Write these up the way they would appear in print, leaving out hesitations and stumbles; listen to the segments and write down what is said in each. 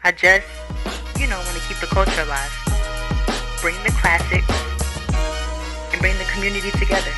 I just, want to keep the culture alive. Bring the classics and bring the community together.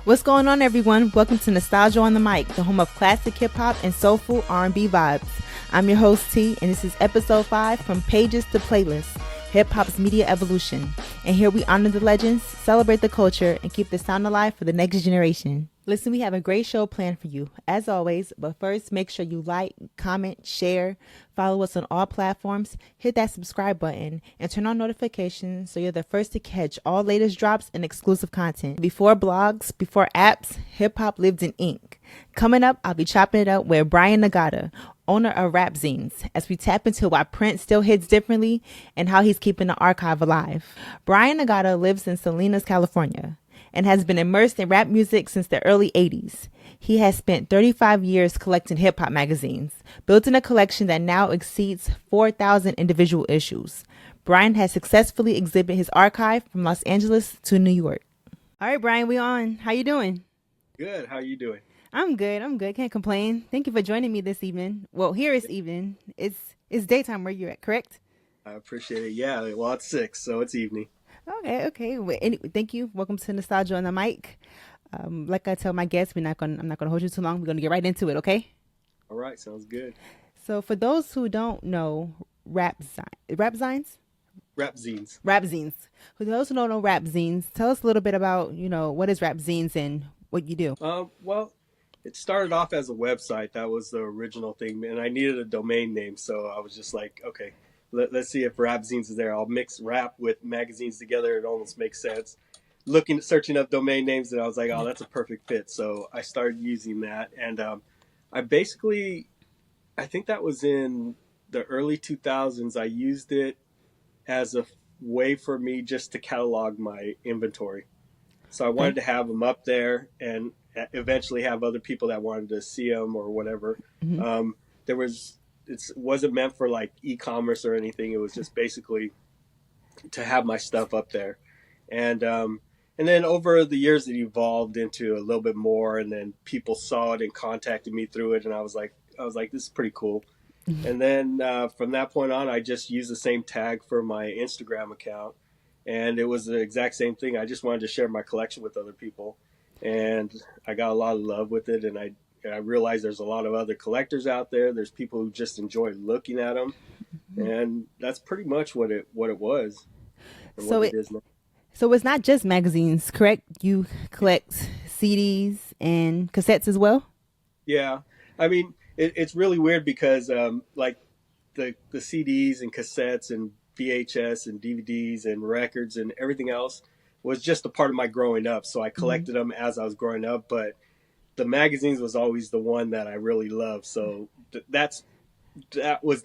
What's going on, everyone? Welcome to Nostalgia on the Mic, the home of classic hip-hop and soulful R&B vibes. I'm your host, T, and this is episode 5, From Pages to Playlists, Hip-Hop's Media Evolution. And here we honor the legends, celebrate the culture, and keep the sound alive for the next generation. Listen, we have a great show planned for you, as always, but first, make sure you like, comment, share, follow us on all platforms, hit that subscribe button, and turn on notifications so you're the first to catch all latest drops and exclusive content. Before blogs, before apps, hip-hop lived in ink. Coming up, I'll be chopping it up with Brian Nagata, owner of Rapzines, as we tap into why print still hits differently and how he's keeping the archive alive. Brian Nagata lives in Salinas, California, and has been immersed in rap music since the early 80s. He has spent 35 years collecting hip-hop magazines, building a collection that now exceeds 4,000 individual issues. Brian has successfully exhibited his archive from Los Angeles to New York. All right, Brian, we on. How you doing? Good. How you doing? I'm good. Can't complain. Thank you for joining me this evening. Well, here it's evening. It's daytime where you're at, correct? I appreciate it. Yeah, well, it's 6, so it's evening. Okay. Well, thank you. Welcome to Nostalgia on the Mic. Like I tell my guests, I'm not gonna hold you too long. We're gonna get right into it, okay? All right, sounds good. So, for those who don't know, Rapzines. For those who don't know Rapzines, tell us a little bit about what is Rapzines and what you do. Well, it started off as a website. That was the original thing, and I needed a domain name, so I was just like, okay. Let's see if Rapzines is there. I'll mix rap with magazines together. It almost makes sense. Searching up domain names, and I was like, oh, that's a perfect fit. So I started using that. And I think that was in the early 2000s. I used it as a way for me just to catalog my inventory. So I wanted to have them up there and eventually have other people that wanted to see them or whatever. Mm-hmm. It wasn't meant for like e-commerce or anything. It was just basically to have my stuff up there. And then over the years it evolved into a little bit more, and then people saw it and contacted me through it, and I was like, this is pretty cool. Mm-hmm. And then from that point on, I just used the same tag for my Instagram account, and it was the exact same thing. I just wanted to share my collection with other people, and I got a lot of love with it, and I realized there's a lot of other collectors out there. There's people who just enjoy looking at them, and that's pretty much what it was. And so what it is now. So it's not just magazines, correct? You collect CDs and cassettes as well? Yeah, I mean it's really weird because like the CDs and cassettes and VHS and DVDs and records and everything else was just a part of my growing up. So I collected them as I was growing up, but the magazines was always the one that I really loved. So that was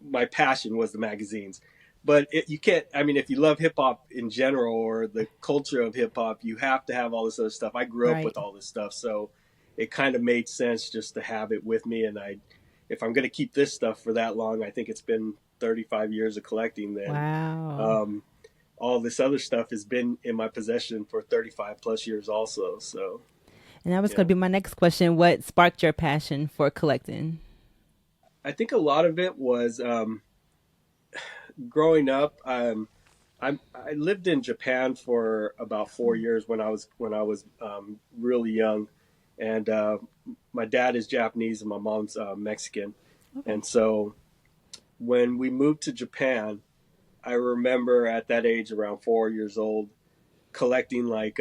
my passion was the magazines. But you can't, I mean, if you love hip hop in general or the culture of hip hop, you have to have all this other stuff. I grew up with all this stuff. So it kind of made sense just to have it with me. And if I'm going to keep this stuff for that long, I think it's been 35 years of collecting then. Wow. All this other stuff has been in my possession for 35 plus years also. So. And that was going to be my next question. What sparked your passion for collecting? I think a lot of it was growing up. I lived in Japan for about 4 years when I was really young, and my dad is Japanese and my mom's Mexican. Okay. And so when we moved to Japan, I remember at that age, around 4 years old, collecting like.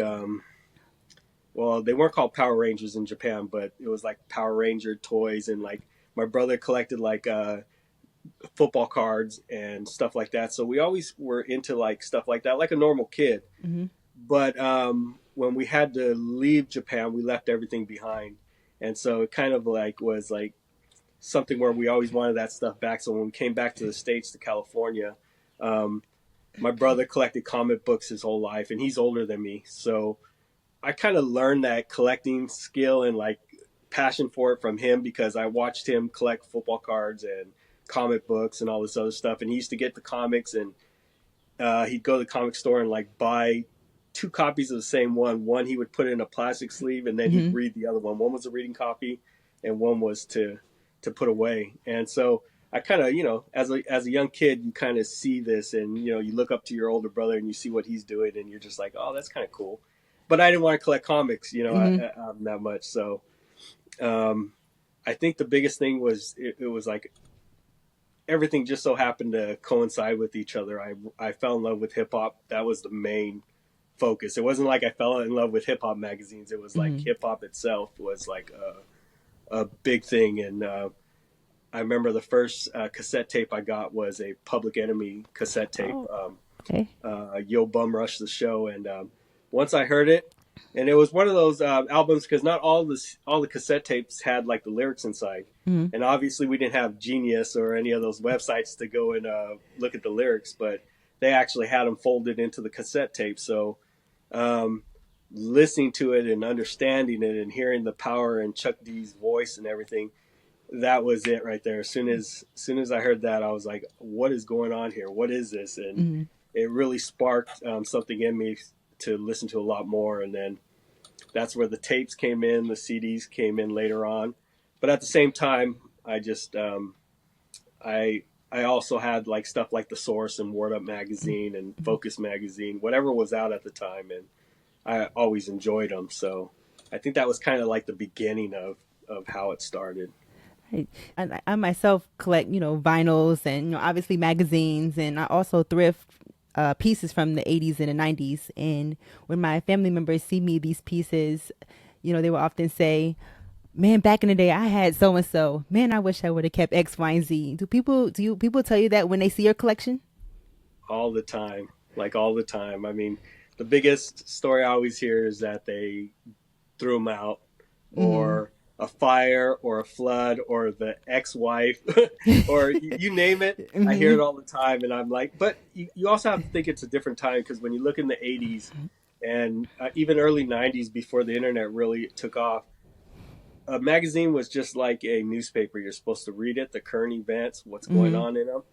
Well, they weren't called Power Rangers in Japan, but it was like Power Ranger toys, and like my brother collected like football cards and stuff like that. So we always were into like stuff like that, like a normal kid. Mm-hmm. But when we had to leave Japan, we left everything behind, and so it kind of like was like something where we always wanted that stuff back. So when we came back to the States, to California, my brother collected comic books his whole life, and he's older than me, so I kind of learned that collecting skill and like passion for it from him because I watched him collect football cards and comic books and all this other stuff. And he used to get the comics, and he'd go to the comic store and like buy 2 copies of the same one. One he would put in a plastic sleeve, and then he'd read the other one. One was a reading copy, and one was to put away. And so I kind of, as a young kid, you kind of see this, and you look up to your older brother and you see what he's doing, and you're just like, oh, that's kind of cool. But I didn't want to collect comics, that much. So I think the biggest thing was it was like everything just so happened to coincide with each other. I fell in love with hip hop. That was the main focus. It wasn't like I fell in love with hip hop magazines. It was like hip hop itself was like a big thing. And I remember the first cassette tape I got was a Public Enemy cassette tape. Yo Bum Rush the Show. And once I heard it, and it was one of those albums, because not all the cassette tapes had like the lyrics inside. And obviously we didn't have Genius or any of those websites to go and look at the lyrics, but they actually had them folded into the cassette tape. So listening to it and understanding it and hearing the power in Chuck D's voice and everything, that was it right there. As soon as I heard that, I was like, what is going on here? What is this? And it really sparked something in me to listen to a lot more. And then that's where the tapes came in, the CDs came in later on. But at the same time, I just I also had like stuff like The Source and Word Up magazine and Focus magazine, whatever was out at the time, and I always enjoyed them. So I think that was kind of like the beginning of how it started. I myself collect, vinyls and obviously magazines, and I also thrift pieces from the 80s and the 90s. And when my family members see me these pieces, they will often say, man, back in the day I had so and so. Man, I wish I would have kept X, Y, and Z. Do people tell you that when they see your collection? All the time, like all the time. I mean, the biggest story I always hear is that they threw them out, or a fire, or a flood, or the ex-wife, or you name it. I hear it all the time, and I'm like, but you also have to think it's a different time, because when you look in the 80s and even early 90s, before the internet really took off, a magazine was just like a newspaper. You're supposed to read it, the current events, what's going on in them,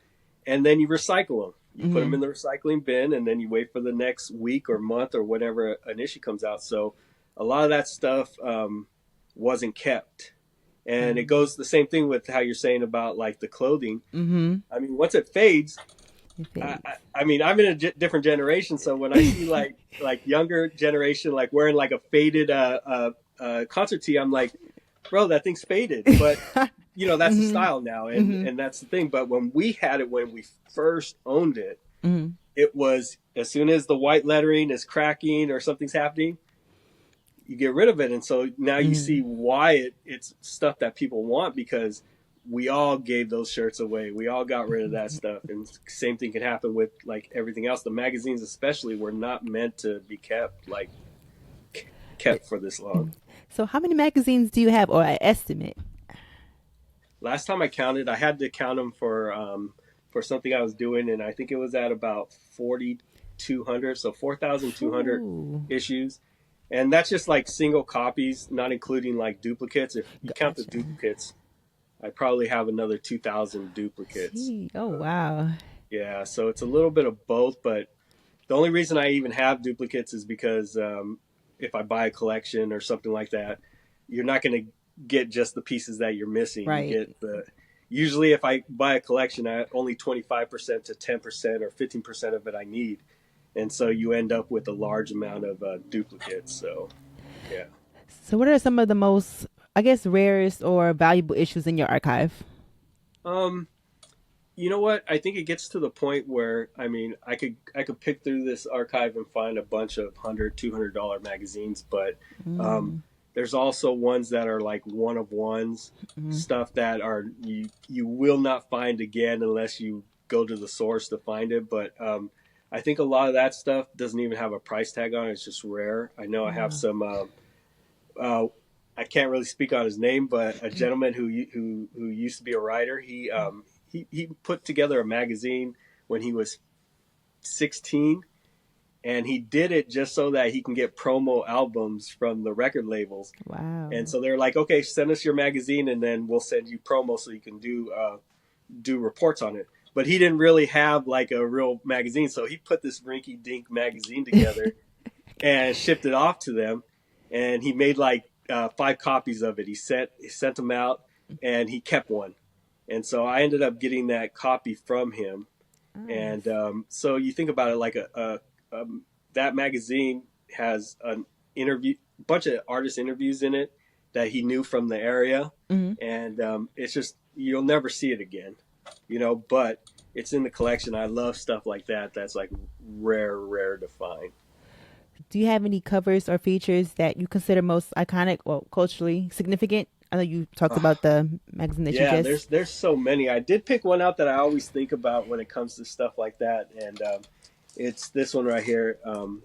and then you recycle them. You put them in the recycling bin, and then you wait for the next week or month or whatever an issue comes out. So a lot of that stuff wasn't kept. And it goes the same thing with how you're saying about like the clothing. I mean, once it fades, I mean, I'm in a different generation. So when I see like younger generation, like wearing like a faded concert tee, I'm like, bro, that thing's faded. But that's the style now. And that's the thing. But when we had it, when we first owned it, it was, as soon as the white lettering is cracking or something's happening, you get rid of it. And so now you see why it's stuff that people want, because we all gave those shirts away. We all got rid of that stuff. And same thing can happen with like everything else. The magazines especially were not meant to be kept for this long. So how many magazines do you have, or an estimate? Last time I counted, I had to count them for something I was doing, and I think it was at about 4,200, so 4,200 issues. And that's just like single copies, not including like duplicates. If you count the duplicates, I probably have another 2,000 duplicates. Oh, wow. Yeah, so it's a little bit of both, but the only reason I even have duplicates is because if I buy a collection or something like that, you're not going to get just the pieces that you're missing. Right. You get usually if I buy a collection, only 25% to 10% or 15% of it I need. And so you end up with a large amount of duplicates. So, yeah. So what are some of the most, I guess, rarest or valuable issues in your archive? You know what? I think it gets to the point where, I mean, I could pick through this archive and find a bunch of $100, $200 magazines, but there's also ones that are like one of ones, stuff that are you will not find again unless you go to the source to find it. But I think a lot of that stuff doesn't even have a price tag on it. It's just rare. I know I have some. I can't really speak on his name, but a gentleman who used to be a writer. He put together a magazine when he was 16, and he did it just so that he can get promo albums from the record labels. Wow. And so they're like, okay, send us your magazine, and then we'll send you promo so you can do reports on it. But he didn't really have like a real magazine, so he put this rinky-dink magazine together and shipped it off to them. And he made like 5 copies of it. He sent them out, and he kept one. And so I ended up getting that copy from him. Nice. And so you think about it, like that magazine has an bunch of artist interviews in it that he knew from the area, and it's just you'll never see it again, But it's in the collection. I love stuff like that. That's like rare to find. Do you have any covers or features that you consider most iconic or culturally significant? I know you talked about the magazine that you Yeah, just. there's so many. I did pick one out that I always think about when it comes to stuff like that, and it's this one right here.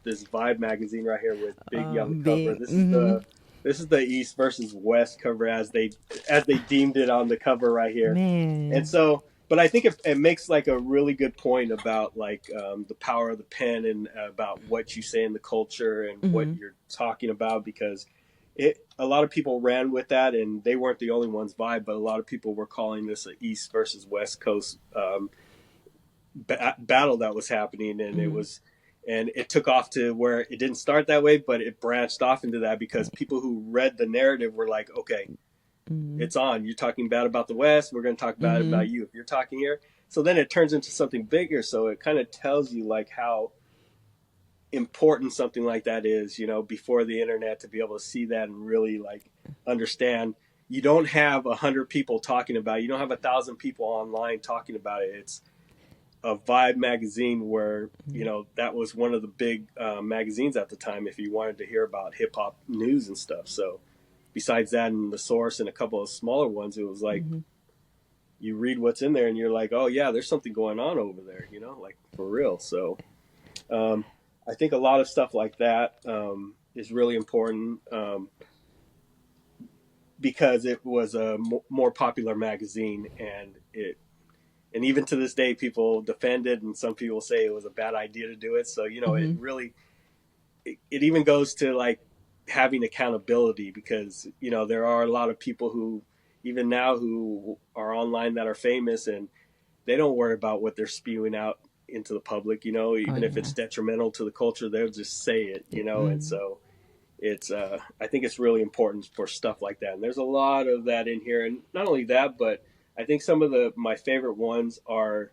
This Vibe magazine right here with Big on the cover. Big. Mm-hmm. This is the East versus West cover as they deemed it on the cover right here. And Man. so, but I think it makes like a really good point about like the power of the pen and about what you say in the culture and what you're talking about, because a lot of people ran with that, and they weren't the only ones. Vibe, but a lot of people were calling this an East versus West Coast battle that was happening, and it took off to where it didn't start that way, but it branched off into that because people who read the narrative were like, okay, it's on. You're talking bad about the West. We're going to talk bad about you if you're talking here. So then it turns into something bigger. So it kind of tells you like how important something like that is, before the internet, to be able to see that and really like understand. You don't have 100 people talking about it. You don't have 1,000 people online talking about it. It's a Vibe magazine where, that was one of the big magazines at the time if you wanted to hear about hip hop news and stuff. So besides that and The Source and a couple of smaller ones, it was like you read what's in there and you're like, oh yeah, there's something going on over there, like for real. So I think a lot of stuff like that is really important because it was a more popular magazine, and even to this day, people defend it, and some people say it was a bad idea to do it. So, it really, it even goes to like having accountability, because, there are a lot of people who, even now, who are online that are famous, and they don't worry about what they're spewing out into the public, even if it's detrimental to the culture, they'll just say it, and so it's, I think it's really important for stuff like that. And there's a lot of that in here. And not only that, but I think some of my favorite ones are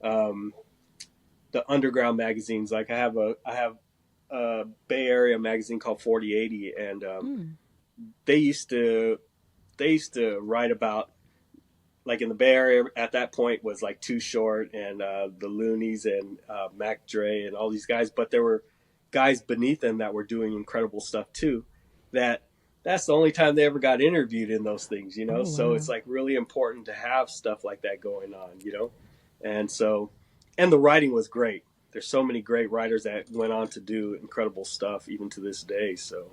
the underground magazines. Like I have a Bay Area magazine called 4080, and they used to write about, like in the Bay Area at that point was like Too Short and the Loonies and Mac Dre and all these guys, but there were guys beneath them that were doing incredible stuff too. That's the only time they ever got interviewed in those things, So it's like really important to have stuff like that going on, And so, and the writing was great. There's so many great writers that went on to do incredible stuff even to this day. So,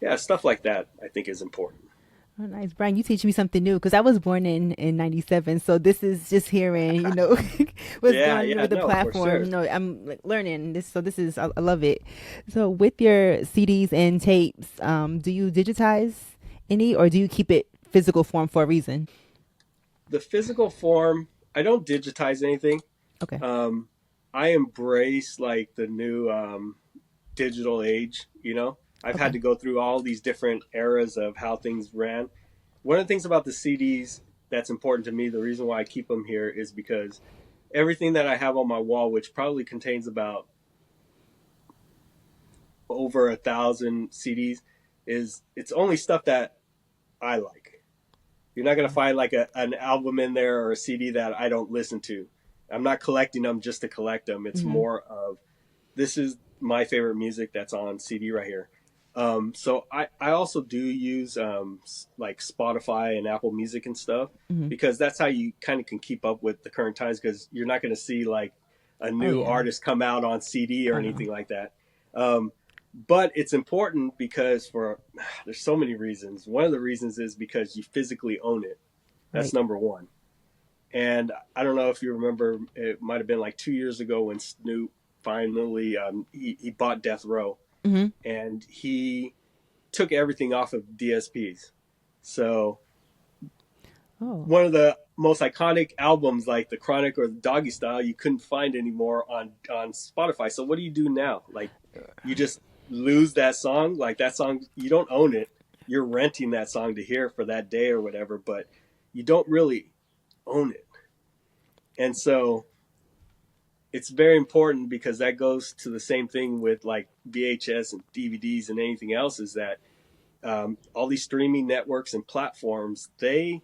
yeah, stuff like that I think is important. Oh, nice, Brian. You teach me something new because I was born in '97, so this is just hearing, what's going on with the platform. For sure. I'm like learning this, so this is I love it. So with your CDs and tapes, do you digitize any, or do you keep it physical form for a reason? The physical form, I don't digitize anything. Okay. I embrace like the new digital age, I've had to go through all these different eras of how things ran. One of the things about the CDs that's important to me, the reason why I keep them here, is because everything that I have on my wall, which probably contains about over 1,000 CDs, it's only stuff that I like. You're not going to find like an album in there or a CD that I don't listen to. I'm not collecting them just to collect them. It's more of, this is my favorite music that's on CD right here. So I also do use like Spotify and Apple Music and stuff, because that's how you kind of can keep up with the current times, because you're not going to see like a new artist come out on CD or anything like that. But it's important because there's so many reasons. One of the reasons is because you physically own it. That's number one. And I don't know if you remember, it might have been like 2 years ago when Snoop finally, he bought Death Row. And he took everything off of DSPs. So one of the most iconic albums, like The Chronic or Doggy Style, you couldn't find anymore on Spotify. So what do you do now? Like, you just lose that song, like that song, you don't own it. You're renting that song to hear for that day or whatever, but you don't really own it. And so it's very important, because that goes to the same thing with like VHS and DVDs and anything else, is that all these streaming networks and platforms, they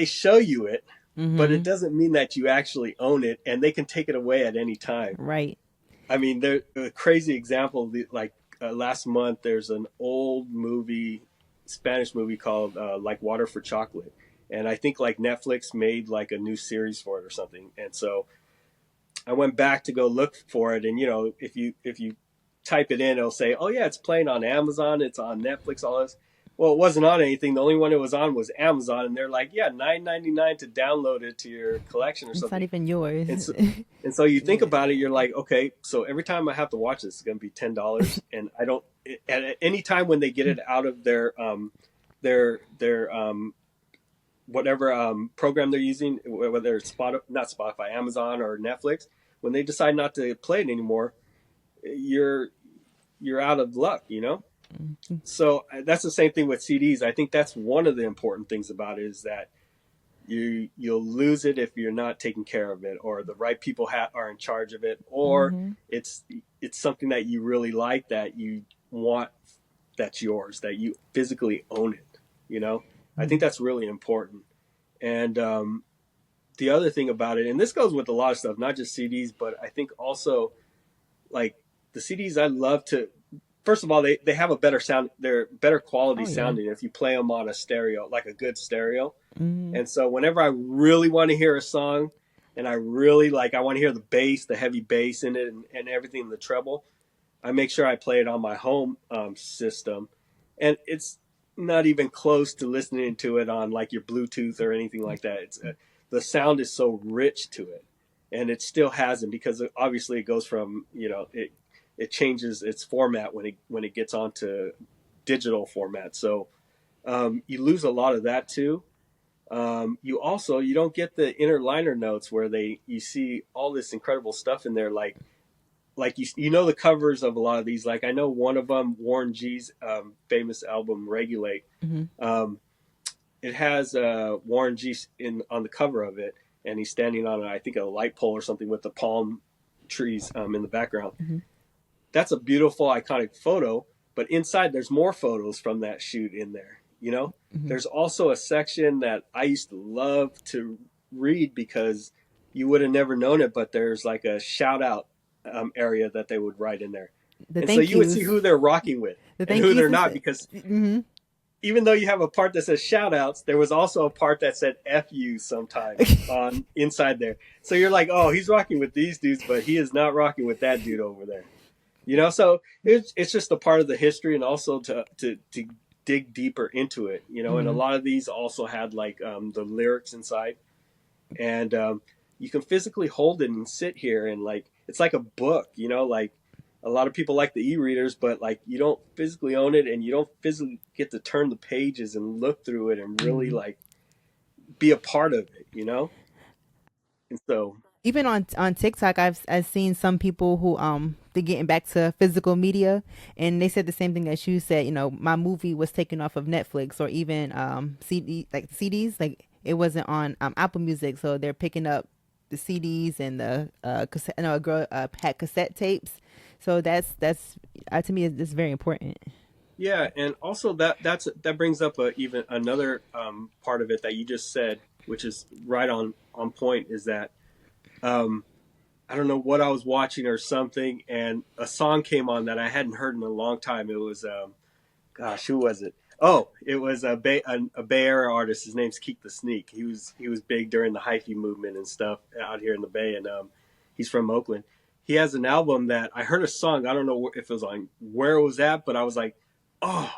show you it, but it doesn't mean that you actually own it, and they can take it away at any time. Right. I mean, a crazy example, like last month, there's an old Spanish movie called Like Water for Chocolate. And I think like Netflix made like a new series for it or something. And so I went back to go look for it. And, you know, if you type it in, it'll say, oh yeah, it's playing on Amazon, it's on Netflix, all this. Well, it wasn't on anything. The only one it was on was Amazon, and they're like, yeah, $9.99 to download it to your collection or something. It's not even yours. And so you think about it, you're like, okay, so every time I have to watch this, it's going to be $10, and I don't. At any time when they get it out of their whatever program they're using, whether it's not Spotify, Amazon, or Netflix, when they decide not to play it anymore, you're out of luck, you know. So that's the same thing with CDs. I think that's one of the important things about it, is that you'll lose it if you're not taking care of it, or the right people are in charge of it, or it's something that you really like, that you want, that's yours, that you physically own it, you know. I think that's really important. And the other thing about it, and this goes with a lot of stuff, not just CDs, but I think also like the CDs, I love to, first of all, they have a better sound. They're better quality sounding if you play them on a stereo, like a good stereo. And so whenever I really want to hear a song, and I really I want to hear the bass, the heavy bass in it, and everything in the treble, I make sure I play it on my home system. And it's not even close to listening to it on like your Bluetooth or anything like that. It's the sound is so rich to it, and it still hasn't, because obviously it goes from, you know, it changes its format when it gets onto digital format. So you lose a lot of that too. You don't get the inner liner notes where you see all this incredible stuff in there, like you know the covers of a lot of these. Like I know one of them, Warren G's famous album Regulate. It has Warren G on the cover of it, and he's standing on I think a light pole or something with the palm trees in the background. That's a beautiful, iconic photo, but inside there's more photos from that shoot in there, you know? There's also a section that I used to love to read, because you would have never known it, but there's like a shout out area that they would write in there. And so you would see who they're rocking with and who they're not, because even though you have a part that says shout outs, there was also a part that said F you sometimes on inside there. So you're like, oh, he's rocking with these dudes, but he is not rocking with that dude over there. You know, so it's just a part of the history, and also to dig deeper into it, you know. And a lot of these also had like the lyrics inside, and you can physically hold it and sit here and like, it's like a book, you know. Like a lot of people like the e-readers, but like you don't physically own it, and you don't physically get to turn the pages and look through it and really like be a part of it, you know. And so even on TikTok, I've seen some people who they're getting back to physical media, and they said the same thing that you said. You know, my movie was taken off of Netflix, or even CDs, like it wasn't on Apple Music, so they're picking up the CDs and the cassette. No, a girl had cassette tapes, so that's to me it's very important. Yeah, and also that brings up even another part of it that you just said, which is right on point, is that I don't know what I was watching or something, and a song came on that I hadn't heard in a long time. It was gosh, who was it? Oh, it was a Bay Area artist. His name's Keek the Sneak. He was big during the hyphy movement and stuff out here in the Bay, and he's from Oakland. He has an album that I heard a song. I don't know if it was on where it was at, but I was like, oh,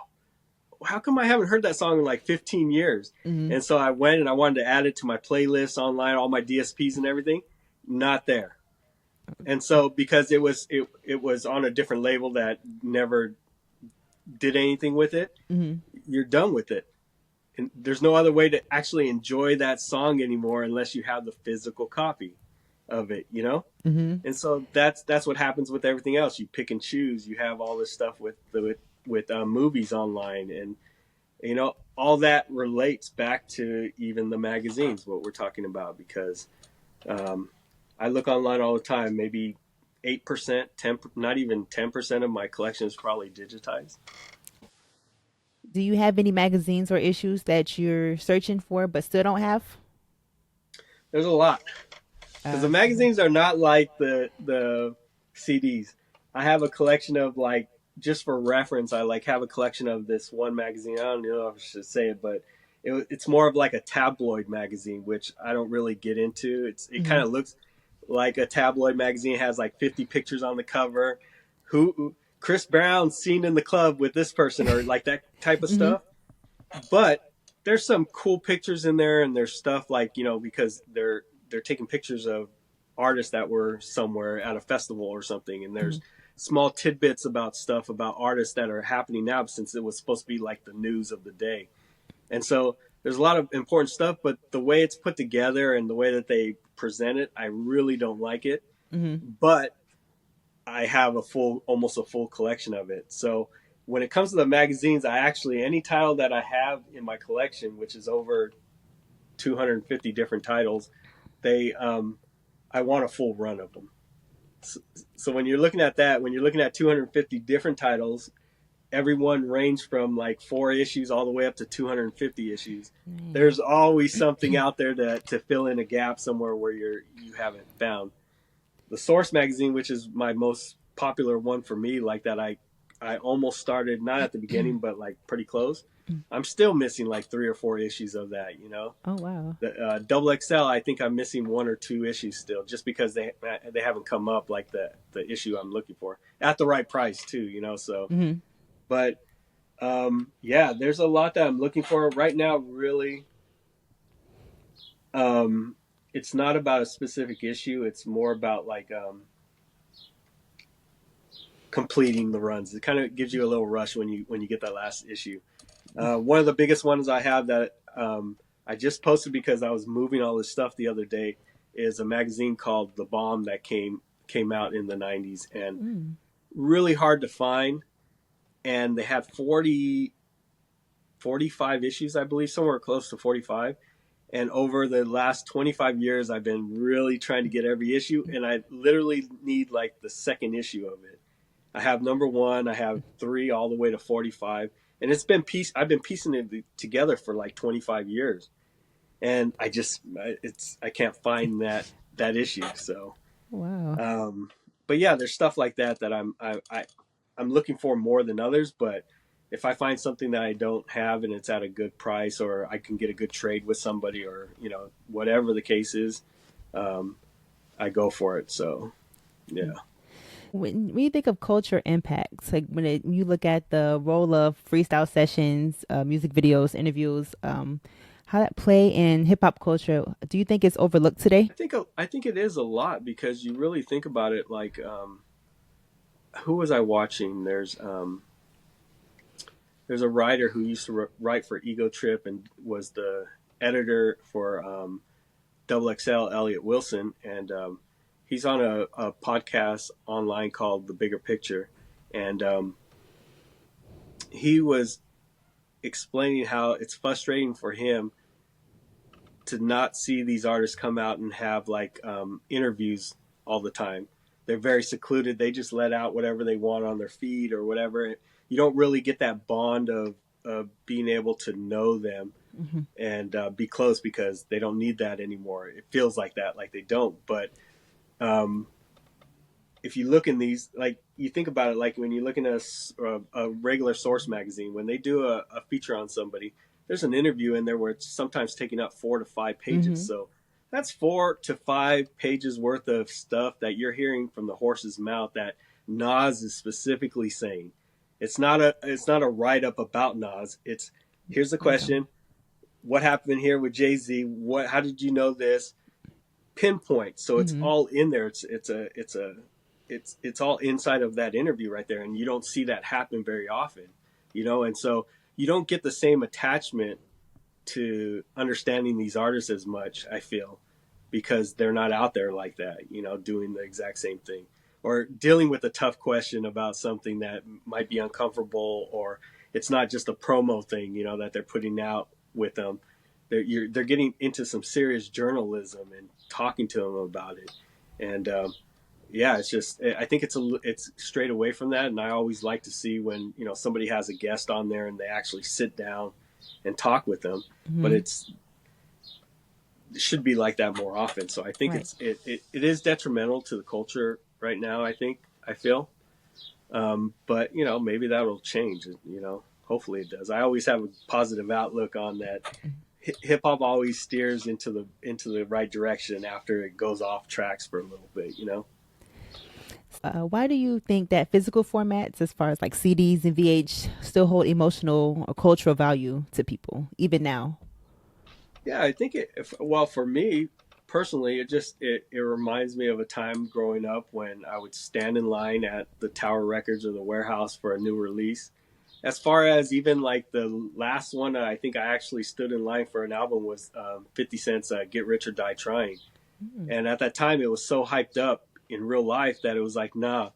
how come I haven't heard that song in like 15 years? And so I went and I wanted to add it to my playlist online, all my DSPs and everything. Not there. And so because it was on a different label that never did anything with it, you're done with it. And there's no other way to actually enjoy that song anymore unless you have the physical copy. of it, you know? Mm-hmm. And so that's what happens with everything else. You pick and choose. You have all this stuff with movies online, and you know all that relates back to even the magazines. What we're talking about, because I look online all the time. Maybe 8%, 10, not even 10% of my collection is probably digitized. Do you have any magazines or issues that you're searching for but still don't have? There's a lot, because the Okay. magazines are not like the CDs. I have a collection of, like, just for reference, I like have a collection of this one magazine. I don't know if I should say it, but it's more of like a tabloid magazine, which I don't really get into. It Mm-hmm. kind of looks like a tabloid magazine. It has like 50 pictures on the cover. Who Chris Brown seen in the club with this person, or like that type of Mm-hmm. stuff. But there's some cool pictures in there, and there's stuff like, you know, because they're taking pictures of artists that were somewhere at a festival or something, and Mm-hmm. there's small tidbits about stuff about artists that are happening now, since it was supposed to be like the news of the day. And so there's a lot of important stuff, but the way it's put together and the way that they present it, I really don't like it. Mm-hmm. But I have almost a full collection of it. So when it comes to the magazines, I actually, any title that I have in my collection, which is over 250 different titles, they I want a full run of them. So when you're looking at that, when you're looking at 250 different titles, everyone range from like 4 issues all the way up to 250 issues. Man. There's always something out there to fill in a gap somewhere where you haven't found. The Source magazine, which is my most popular one for me, like that I almost started, not at the beginning, but like pretty close. I'm still missing like 3 or 4 issues of that, you know. Oh wow. The double XL, I think I'm missing 1 or 2 issues still, just because they haven't come up like the issue I'm looking for at the right price too, you know. So, Mm-hmm. but yeah, there's a lot that I'm looking for right now. Really, it's not about a specific issue. It's more about like completing the runs. It kind of gives you a little rush when you get that last issue. One of the biggest ones I have that I just posted because I was moving all this stuff the other day is a magazine called The Bomb that came out in the 90s, and really hard to find. And they had 45 issues, I believe, somewhere close to 45. And over the last 25 years, I've been really trying to get every issue, and I literally need like the second issue of it. I have number 1, I have 3, all the way to 45, and I've been piecing it together for like 25 years, and I can't find that issue. So, Wow. but yeah, there's stuff like that I'm looking for more than others. But if I find something that I don't have and it's at a good price, or I can get a good trade with somebody, or you know, whatever the case is, I go for it. So yeah. When you think of culture impacts, like when you look at the role of freestyle sessions, music videos, interviews, how that play in hip hop culture, do you think it's overlooked today? I think it is a lot, because you really think about it. Like, who was I watching? There's a writer who used to write for Ego Trip and was the editor for Double XL, Elliot Wilson, and he's on a podcast online called The Bigger Picture, and he was explaining how it's frustrating for him to not see these artists come out and have like interviews all the time. They're very secluded. They just let out whatever they want on their feed or whatever. You don't really get that bond of being able to know them Mm-hmm. and be close, because they don't need that anymore. It feels like that, like they don't. But if you look in these, like you think about it, like when you're looking at a regular Source magazine, when they do a feature on somebody, there's an interview in there where it's sometimes taking up 4 to 5 pages. Mm-hmm. So that's 4 to 5 pages worth of stuff that you're hearing from the horse's mouth that Nas is specifically saying. It's not a write up about Nas. It's, here's the question: what happened here with Jay-Z? How did you know this? Pinpoint. So it's Mm-hmm. all in there. It's all inside of that interview right there, and you don't see that happen very often, you know. And so you don't get the same attachment to understanding these artists as much, I feel, because they're not out there like that, doing the exact same thing or dealing with a tough question about something that might be uncomfortable, or it's not just a promo thing, that they're putting out with them. They're getting into some serious journalism and talking to them about it. And yeah, it's just, I think it's straight away from that. And I always like to see when, somebody has a guest on there and they actually sit down and talk with them. Mm-hmm. But it should be like that more often. So I think Right. it is detrimental to the culture right now, I feel. But, maybe that'll change, hopefully it does. I always have a positive outlook on that. Hip hop always steers into the right direction after it goes off tracks for a little bit, Why do you think that physical formats, as far as like CDs and VH, still hold emotional or cultural value to people even now? Yeah, I think well, for me personally, it reminds me of a time growing up when I would stand in line at the Tower Records or the warehouse for a new release. As far as even like the last one, I think I actually stood in line for an album was 50 Cent's Get Rich or Die Trying. And at that time, it was so hyped up in real life that it was like, nah,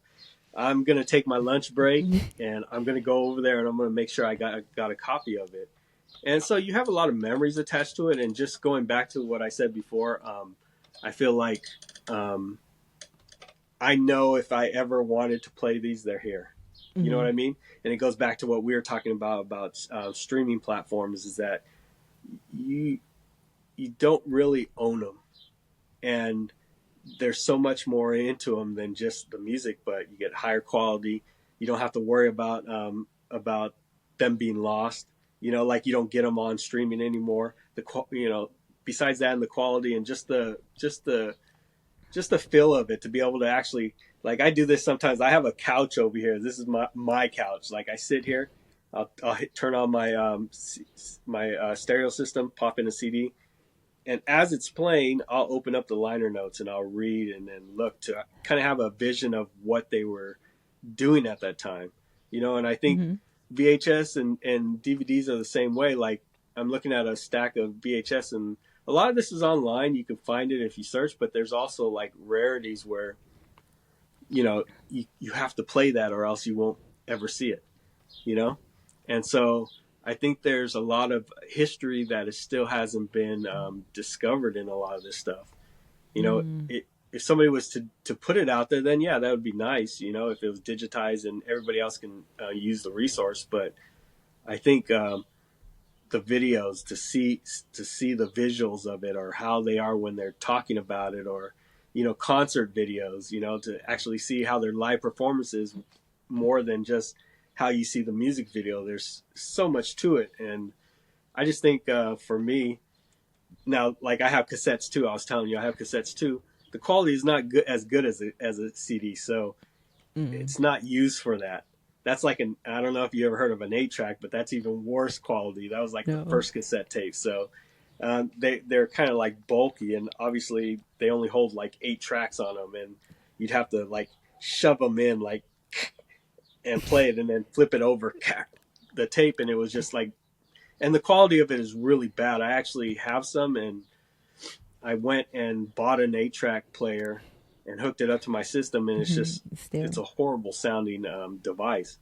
I'm going to take my lunch break and I'm going to go over there and I'm going to make sure I got a copy of it. And so you have a lot of memories attached to it. And just going back to what I said before, I feel like I know if I ever wanted to play these, they're here. You know what I mean? And it goes back to what we were talking about streaming platforms, is that you don't really own them. And there's so much more into them than just the music, but you get higher quality. You don't have to worry about them being lost. Like you don't get them on streaming anymore. Besides that, and the quality and just the feel of it, to be able to actually, like, I do this sometimes. I have a couch over here. This is my couch. Like, I sit here, I'll turn on my stereo system, pop in a CD, and as it's playing, I'll open up the liner notes and I'll read and then look to kind of have a vision of what they were doing at that time. And I think VHS and DVDs are the same way. Like, I'm looking at a stack of VHS, and a lot of this is online. You can find it if you search, but there's also like rarities where, you have to play that or else you won't ever see it, And so I think there's a lot of history that still hasn't been discovered in a lot of this stuff. If somebody was to put it out there, then yeah, that would be nice, if it was digitized and everybody else can use the resource. But I think the videos, to see the visuals of it, or how they are when they're talking about it, or concert videos, to actually see how their live performances, more than just how you see the music video. There's so much to it. And I just think for me now, like, I have cassettes too. I was telling you, I have cassettes too. The quality is not as good as a CD. So it's not used for that. That's like I don't know if you ever heard of an 8-track, but that's even worse quality. That was like the first cassette tape. So they're kind of like bulky, and obviously they only hold like 8 tracks on them, and you'd have to like shove them in like and play it and then flip it over the tape. And it was just like, and the quality of it is really bad. I actually have some, and I went and bought an 8-track player and hooked it up to my system, and it's just, it's a horrible sounding device.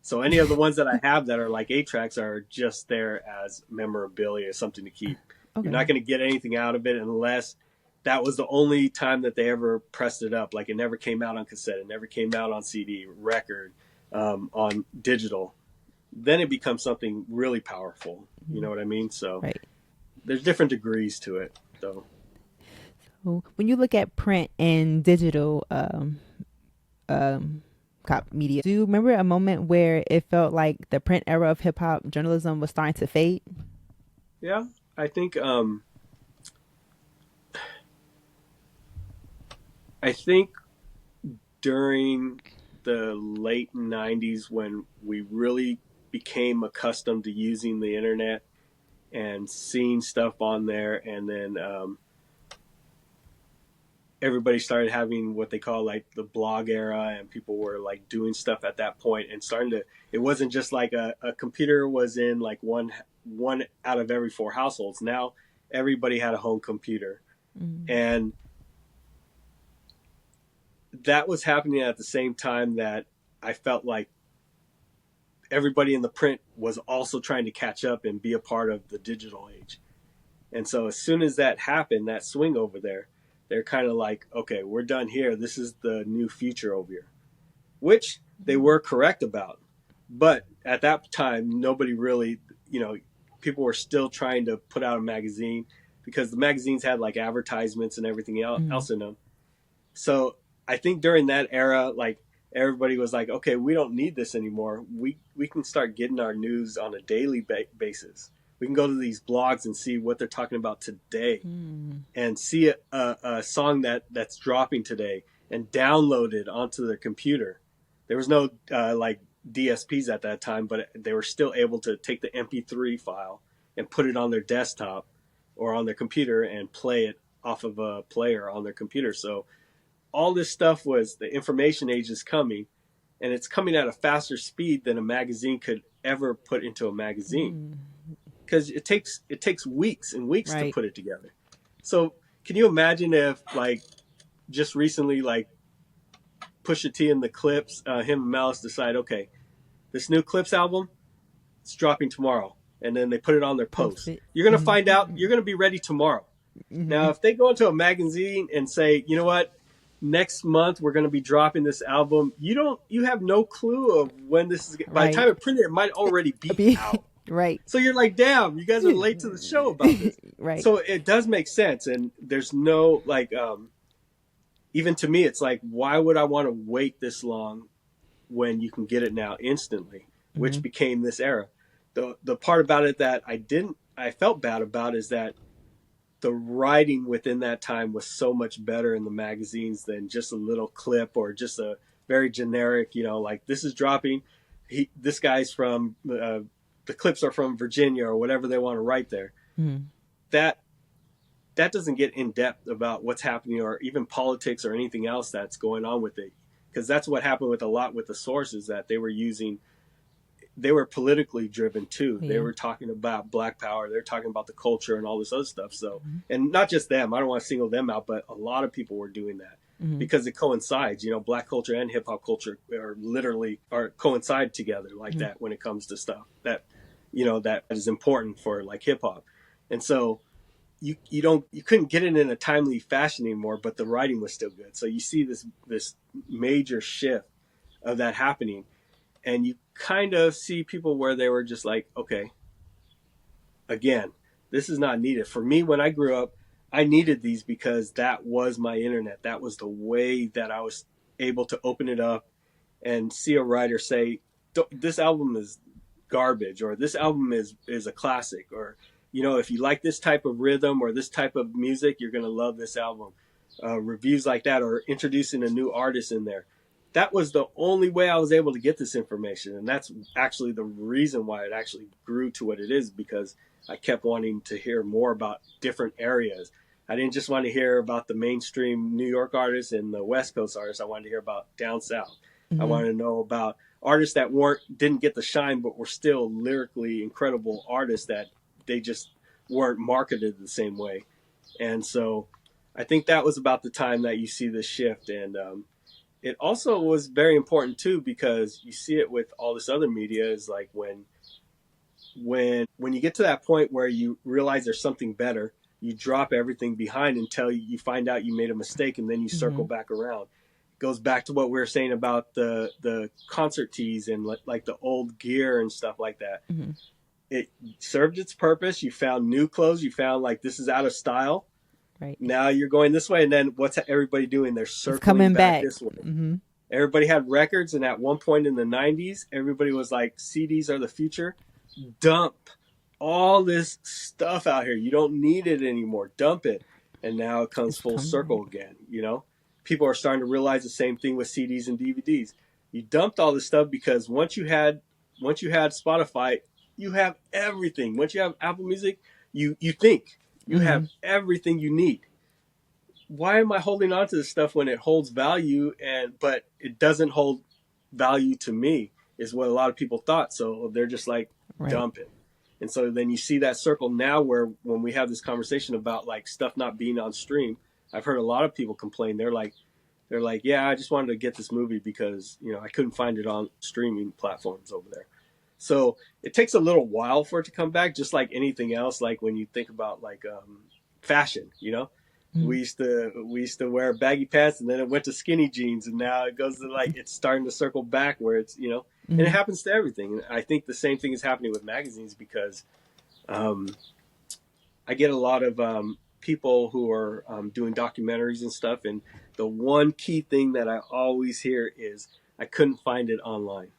So any of the ones that I have that are like 8 tracks are just there as memorabilia, something to keep. Okay. You're not going to get anything out of it unless that was the only time that they ever pressed it up. Like, it never came out on cassette, it never came out on CD, record, on digital. Then it becomes something really powerful. You know what I mean? So there's different degrees to it. So when you look at print and digital media, do you remember a moment where it felt like the print era of hip hop journalism was starting to fade? Yeah, I think during the late 90s, when we really became accustomed to using the internet and seeing stuff on there, and then everybody started having what they call like the blog era, and people were like doing stuff at that point and starting to, it wasn't just like a computer was in like one out of every 4 households. Now everybody had a home computer. And that was happening at the same time that I felt like everybody in the print was also trying to catch up and be a part of the digital age. And so as soon as that happened, that swing over there, they're kind of like, okay, we're done here. This is the new future over here, which they were correct about. But at that time, nobody really, people were still trying to put out a magazine because the magazines had like advertisements and everything else in them. So I think during that era, like everybody was like, okay, we don't need this anymore. We can start getting our news on a daily basis. We can go to these blogs and see what they're talking about today and see a song that's dropping today and download it onto their computer. There was no like DSPs at that time, but they were still able to take the MP3 file and put it on their desktop or on their computer and play it off of a player on their computer. So all this stuff was the information age is coming, and it's coming at a faster speed than a magazine could ever put into a magazine. Because it takes weeks and weeks to put it together. So can you imagine if like just recently like Pusha T and the Clips, him and Malice decide, okay, this new Clips album, it's dropping tomorrow, and then they put it on their post. You're gonna find out. You're gonna be ready tomorrow. Now, if they go into a magazine and say, you know what, next month we're gonna be dropping this album, you have no clue of when this is. By the time it printed, it might already be out. Right. So you're like, damn, you guys are late to the show about this. Right. So it does make sense. And there's no, like, even to me, it's like, why would I want to wait this long when you can get it now instantly, which became this era. The part about it that I felt bad about is that the writing within that time was so much better in the magazines than just a little clip or just a very generic, like this is dropping. This guy's from, the clips are from Virginia or whatever they want to write there. That doesn't get in depth about what's happening or even politics or anything else that's going on with it. Because that's what happened with a lot with the sources that they were politically driven too. They were talking about Black Power. They're talking about the culture and all this other stuff. So, and not just them, I don't want to single them out, but a lot of people were doing that because it coincides, Black culture and hip hop culture are coincide together like that when it comes to stuff that, that is important for like hip hop. And so you couldn't get it in a timely fashion anymore, but the writing was still good. So you see this major shift of that happening, and you kind of see people where they were just like, okay, again, this is not needed. For me, when I grew up, I needed these because that was my internet. That was the way that I was able to open it up and see a writer say, this album is garbage, or this album is a classic, or if you like this type of rhythm or this type of music, you're going to love this album. Reviews like that, or introducing a new artist in there. That was the only way I was able to get this information. And that's actually the reason why it actually grew to what it is, because I kept wanting to hear more about different areas. I didn't just want to hear about the mainstream New York artists and the West Coast artists. I wanted to hear about down south. I wanted to know about artists that didn't get the shine, but were still lyrically incredible artists that they just weren't marketed the same way. And so I think that was about the time that you see this shift. And it also was very important too, because you see it with all this other media, is like when you get to that point where you realize there's something better, you drop everything behind until you find out you made a mistake, and then you circle back around. It goes back to what we were saying about the concert tees and like the old gear and stuff like that. It served its purpose. You found new clothes. You found like, this is out of style. Right. Now you're going this way. And then what's everybody doing? They're circling back this way. Everybody had records. And at one point in the 90s, everybody was like, CDs are the future. Dump all this stuff out here. You don't need it anymore. Dump it. And now it comes full circle again. People are starting to realize the same thing with CDs and DVDs. You dumped all this stuff because once you had Spotify, you have everything. Once you have Apple Music, you think you have everything you need. Why am I holding on to this stuff when it holds value, but it doesn't hold value to me, is what a lot of people thought. So they're just like, dump it. And so then you see that circle now where when we have this conversation about like stuff not being on stream, I've heard a lot of people complain. They're like, yeah, I just wanted to get this movie because, you know, I couldn't find it on streaming platforms over there. So it takes a little while for it to come back, just like anything else. Like when you think about like fashion, you know, we used to wear baggy pants, and then it went to skinny jeans, and now it goes to like it's starting to circle back where it's, you know, and it happens to everything. And I think the same thing is happening with magazines because I get a lot of people who are doing documentaries and stuff, and the one key thing that I always hear is I couldn't find it online.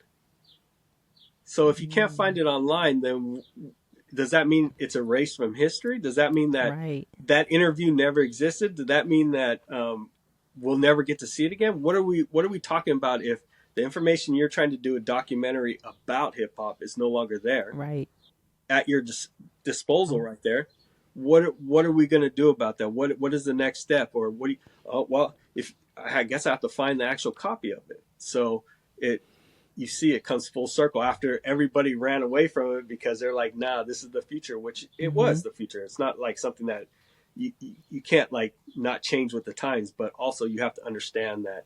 So if you can't find it online, then does that mean it's erased from history? Does that mean that that interview never existed? Does that mean that we'll never get to see it again? What are we talking about if the information you're trying to do a documentary about hip hop is no longer there, at your disposal right there? What are we going to do about that? What is the next step? Or what do you, well, if I guess I have to find the actual copy of it. So you see it comes full circle after everybody ran away from it because they're like, nah, this is the future, which it was the future. It's not like something that you can't like not change with the times, but also you have to understand that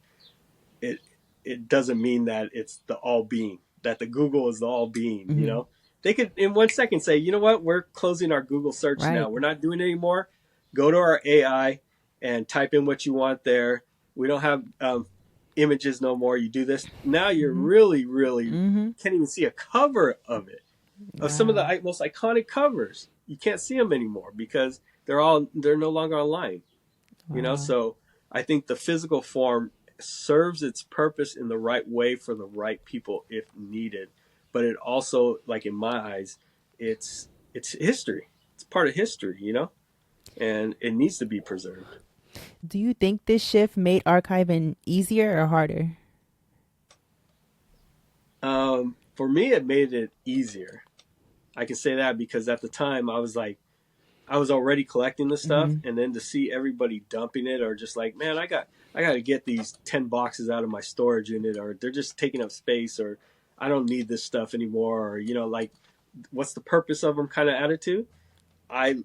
it doesn't mean that it's the all being, that the Google is the all being, you know? They could in 1 second say, you know what, we're closing our Google search now. We're not doing it anymore. Go to our AI and type in what you want there. We don't have images no more. You do this. Now you're really can't even see a cover of it. Of some of the most iconic covers. You can't see them anymore because they're no longer online. You know, so I think the physical form serves its purpose in the right way for the right people if needed. But it also, like in my eyes, it's history. It's part of history, you know? And it needs to be preserved. Do you think this shift made archiving easier or harder? For me, it made it easier. I can say that because at the time I was already collecting the stuff, and then to see everybody dumping it or just like, man, I got to get these 10 boxes out of my storage unit, or they're just taking up space, or I don't need this stuff anymore, or, you know, like, what's the purpose of them kind of attitude. I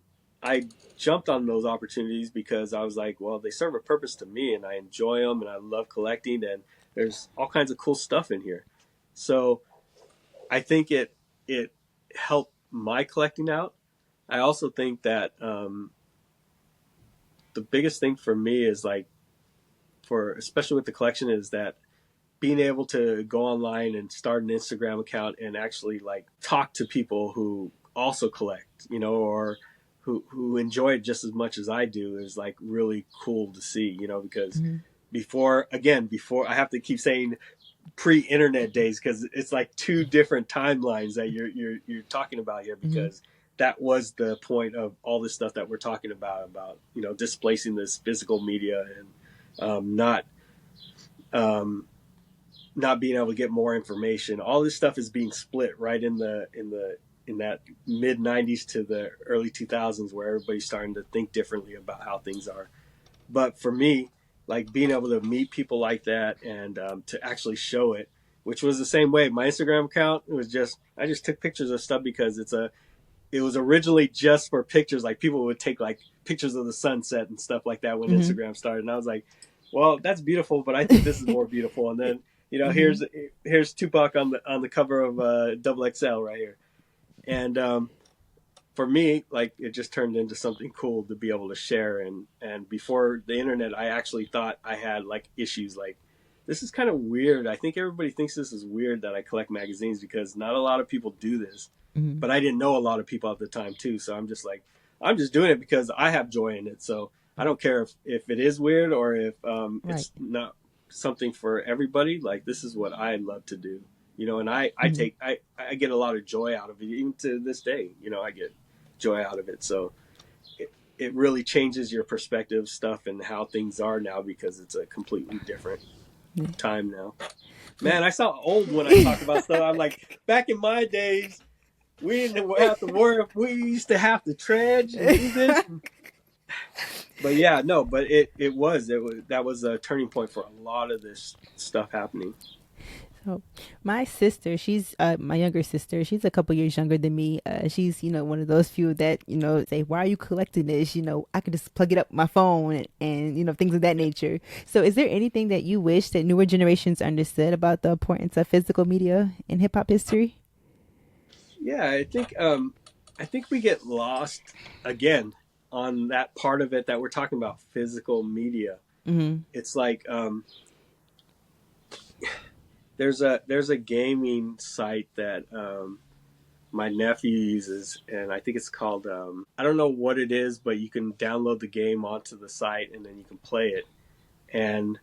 jumped on those opportunities because I was like, well, they serve a purpose to me and I enjoy them and I love collecting, and there's all kinds of cool stuff in here. So I think it helped my collecting out. I also think that the biggest thing for me is like, especially with the collection, is that being able to go online and start an Instagram account and actually like talk to people who also collect, you know, or who enjoy it just as much as I do is like really cool to see, you know, because before I have to keep saying pre-internet days because it's like two different timelines that you're talking about here, because that was the point of all this stuff that we're talking about, you know, displacing this physical media and not being able to get more information. All this stuff is being split right in that mid 90s to the early 2000s, where everybody's starting to think differently about how things are. But for me, like being able to meet people like that and to actually show it, which was the same way. My Instagram account, I just took pictures of stuff because it was originally just for pictures. Like people would take like pictures of the sunset and stuff like that when Instagram started. And I was like, well, that's beautiful, but I think this is more beautiful. And then, you know, here's Tupac on the cover of Double XL right here. And for me, like, it just turned into something cool to be able to share. And before the internet, I actually thought I had like issues like, this is kind of weird. I think everybody thinks this is weird that I collect magazines because not a lot of people do this. But I didn't know a lot of people at the time too. So I'm just like, I'm just doing it because I have joy in it. So I don't care if it is weird or if it's not something for everybody. Like, this is what I love to do, you know, and I get a lot of joy out of it. Even to this day, you know, I get joy out of it. So it really changes your perspective stuff and how things are now, because it's a completely different time now. Man, I sound old when I talk about stuff. I'm like, back in my days, we didn't have to worry. We used to have to trudge and do this. But yeah, no, but that was a turning point for a lot of this stuff happening. Oh, my sister, she's my younger sister. She's a couple years younger than me. She's, one of those few that, say, why are you collecting this? I could just plug it up my phone and things of that nature. So is there anything that you wish that newer generations understood about the importance of physical media in hip hop history? Yeah, I think we get lost again on that part of it that we're talking about physical media. Mm-hmm. It's like there's a gaming site that my nephew uses, and I think it's called I don't know what it is, but you can download the game onto the site and then you can play it. And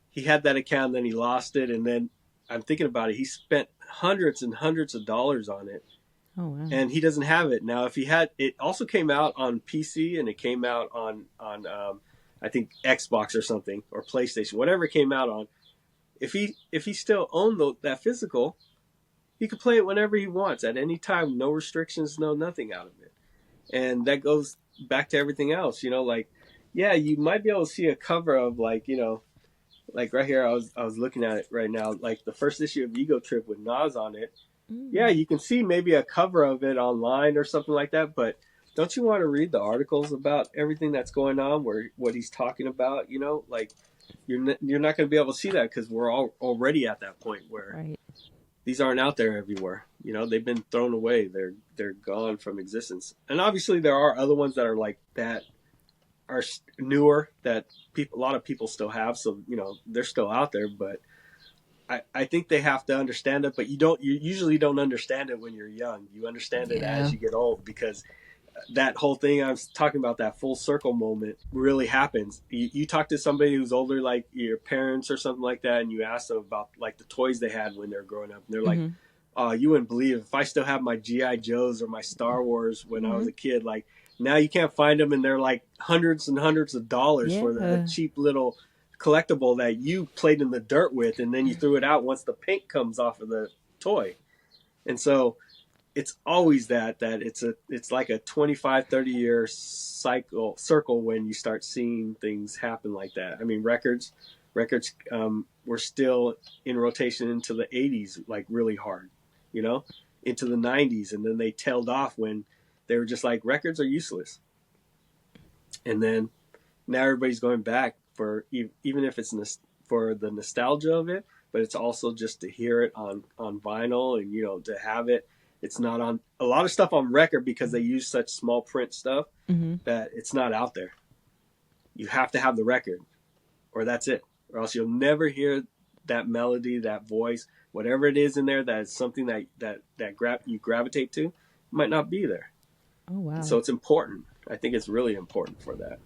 he had that account, and then he lost it, and then I'm thinking about it. He spent hundreds and hundreds of dollars on it, Oh, wow. and he doesn't have it now. If he had, it also came out on PC and it came out on I think Xbox or something, or PlayStation, whatever it came out on. If he still owned that physical, he could play it whenever he wants at any time, no restrictions, no nothing out of it. And that goes back to everything else, like, yeah, you might be able to see a cover of, like, like right here, I was looking at it right now, like the first issue of Ego Trip with Nas on it. Yeah, you can see maybe a cover of it online or something like that, but don't you want to read the articles about everything that's going on, where what he's talking about? Like, you're not going to be able to see that because we're all already at that point where Right. these aren't out there everywhere. They've been thrown away. They're gone from existence. And obviously there are other ones that are like that, are newer, that a lot of people still have. So they're still out there, but I think they have to understand it. But you usually don't understand it when you're young. You understand it as you get old, because that whole thing I was talking about, that full circle moment, really happens. You talk to somebody who's older, like your parents or something like that, and you ask them about like the toys they had when they were growing up, and they're like, "Oh, you wouldn't believe if I still have my GI Joes or my Star Wars when I was a kid. Like, now you can't find them, and they're like hundreds and hundreds of dollars for the cheap little collectible that you played in the dirt with, and then you threw it out once the paint comes off of the toy." And so it's always that it's like a 25-30 year circle when you start seeing things happen like that. I mean, records were still in rotation into the 80s, like really hard, into the 90s, and then they tailed off when they were just like, records are useless. And then now everybody's going back for, even if it's for the nostalgia of it, but it's also just to hear it on vinyl, and to have it. It's not on a lot of stuff on record because they use such small print stuff that it's not out there. You have to have the record, or that's it, or else you'll never hear that melody, that voice, whatever it is in there that is something that you gravitate to, might not be there. Oh, wow. And so it's important. I think it's really important for that.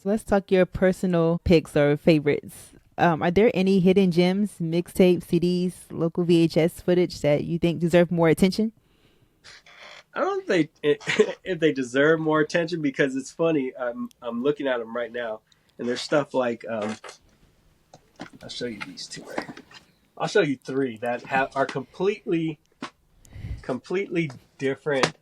So let's talk your personal picks or favorites. Are there any hidden gems, mixtapes, CDs, local VHS footage that you think deserve more attention? I don't know if they deserve more attention, because it's funny. I'm looking at them right now, and there's stuff like I'll show you these two. I'll show you three that are completely different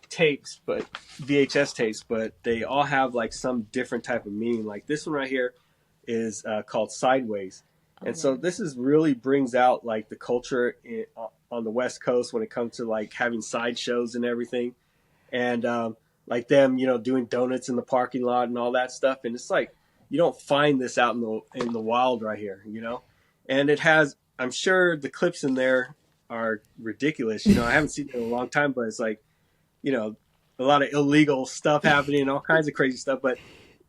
tapes, but VHS tapes, but they all have like some different type of meaning. Like this one right here is called Sideways. And so this is really brings out like the culture on the West Coast when it comes to like having sideshows and everything. And like them, doing donuts in the parking lot and all that stuff. And it's like, you don't find this out in the wild right here, And it has, I'm sure the clips in there are ridiculous. I haven't seen it in a long time, but it's like, a lot of illegal stuff happening, all kinds of crazy stuff. But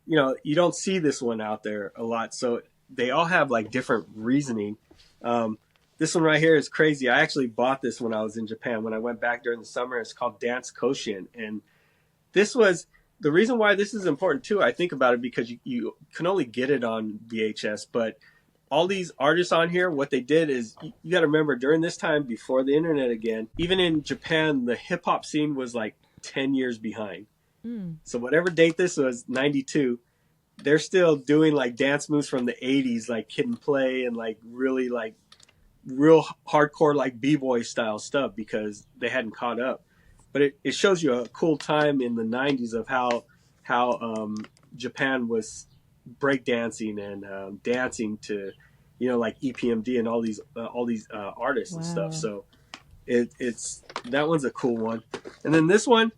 you don't see this one out there a lot. So they all have like different reasoning. This one right here is crazy. I actually bought this when I was in Japan. When I went back during the summer, it's called Dance Koshin. And this was the reason why this is important too. I think about it because you can only get it on VHS, but all these artists on here, what they did is, you got to remember, during this time before the internet again, even in Japan, the hip hop scene was like 10 years behind. So whatever date this was, 92, they're still doing like dance moves from the 80s, like Kid and Play, and like really like real hardcore like b-boy style stuff, because they hadn't caught up. But it shows you a cool time in the 90s of how Japan was breakdancing and dancing to you know, like EPMD and all these artists and stuff. Wow. So it's that one's a cool one. And then this one,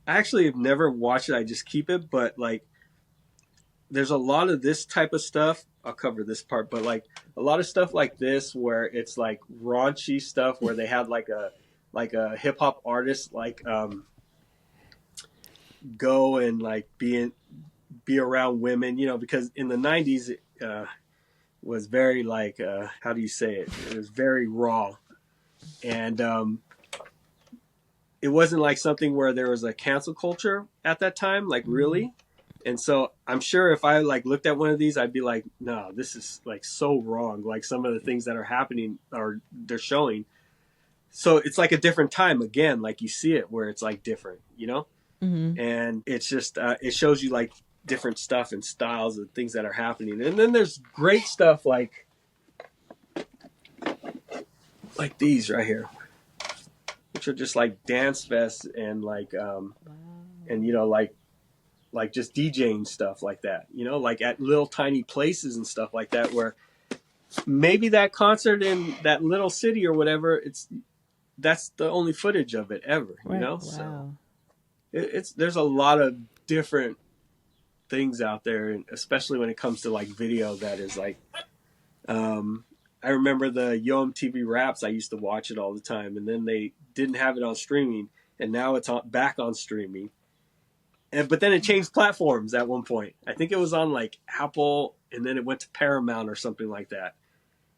I actually have never watched it. I just keep it, but like there's a lot of this type of stuff. I'll cover this part, but like a lot of stuff like this where it's like raunchy stuff where they had like a hip hop artist like go and like be around women, you know, because in the 90s was very like how do you say it? It was very raw, and it wasn't like something where there was a cancel culture at that time, like really. And so I'm sure if I like looked at one of these, I'd be like, no, this is like so wrong. Like some of the things that are happening or they're showing. So it's like a different time again, like you see it where it's like different, you know? And it's just, it shows you like different stuff and styles and things that are happening. And then there's great stuff like these right here, which are just like dance fests and like, and you know, like just DJing stuff like that, you know, like at little tiny places and stuff like that, where maybe that concert in that little city or whatever, that's the only footage of it ever, you know? Wow. So there's a lot of different things out there, and especially when it comes to like video that is like, I remember the Yo MTV Raps. I used to watch it all the time, and then they didn't have it on streaming, and now it's back on streaming. But then it changed platforms at one point. I think it was on like Apple, and then it went to Paramount or something like that.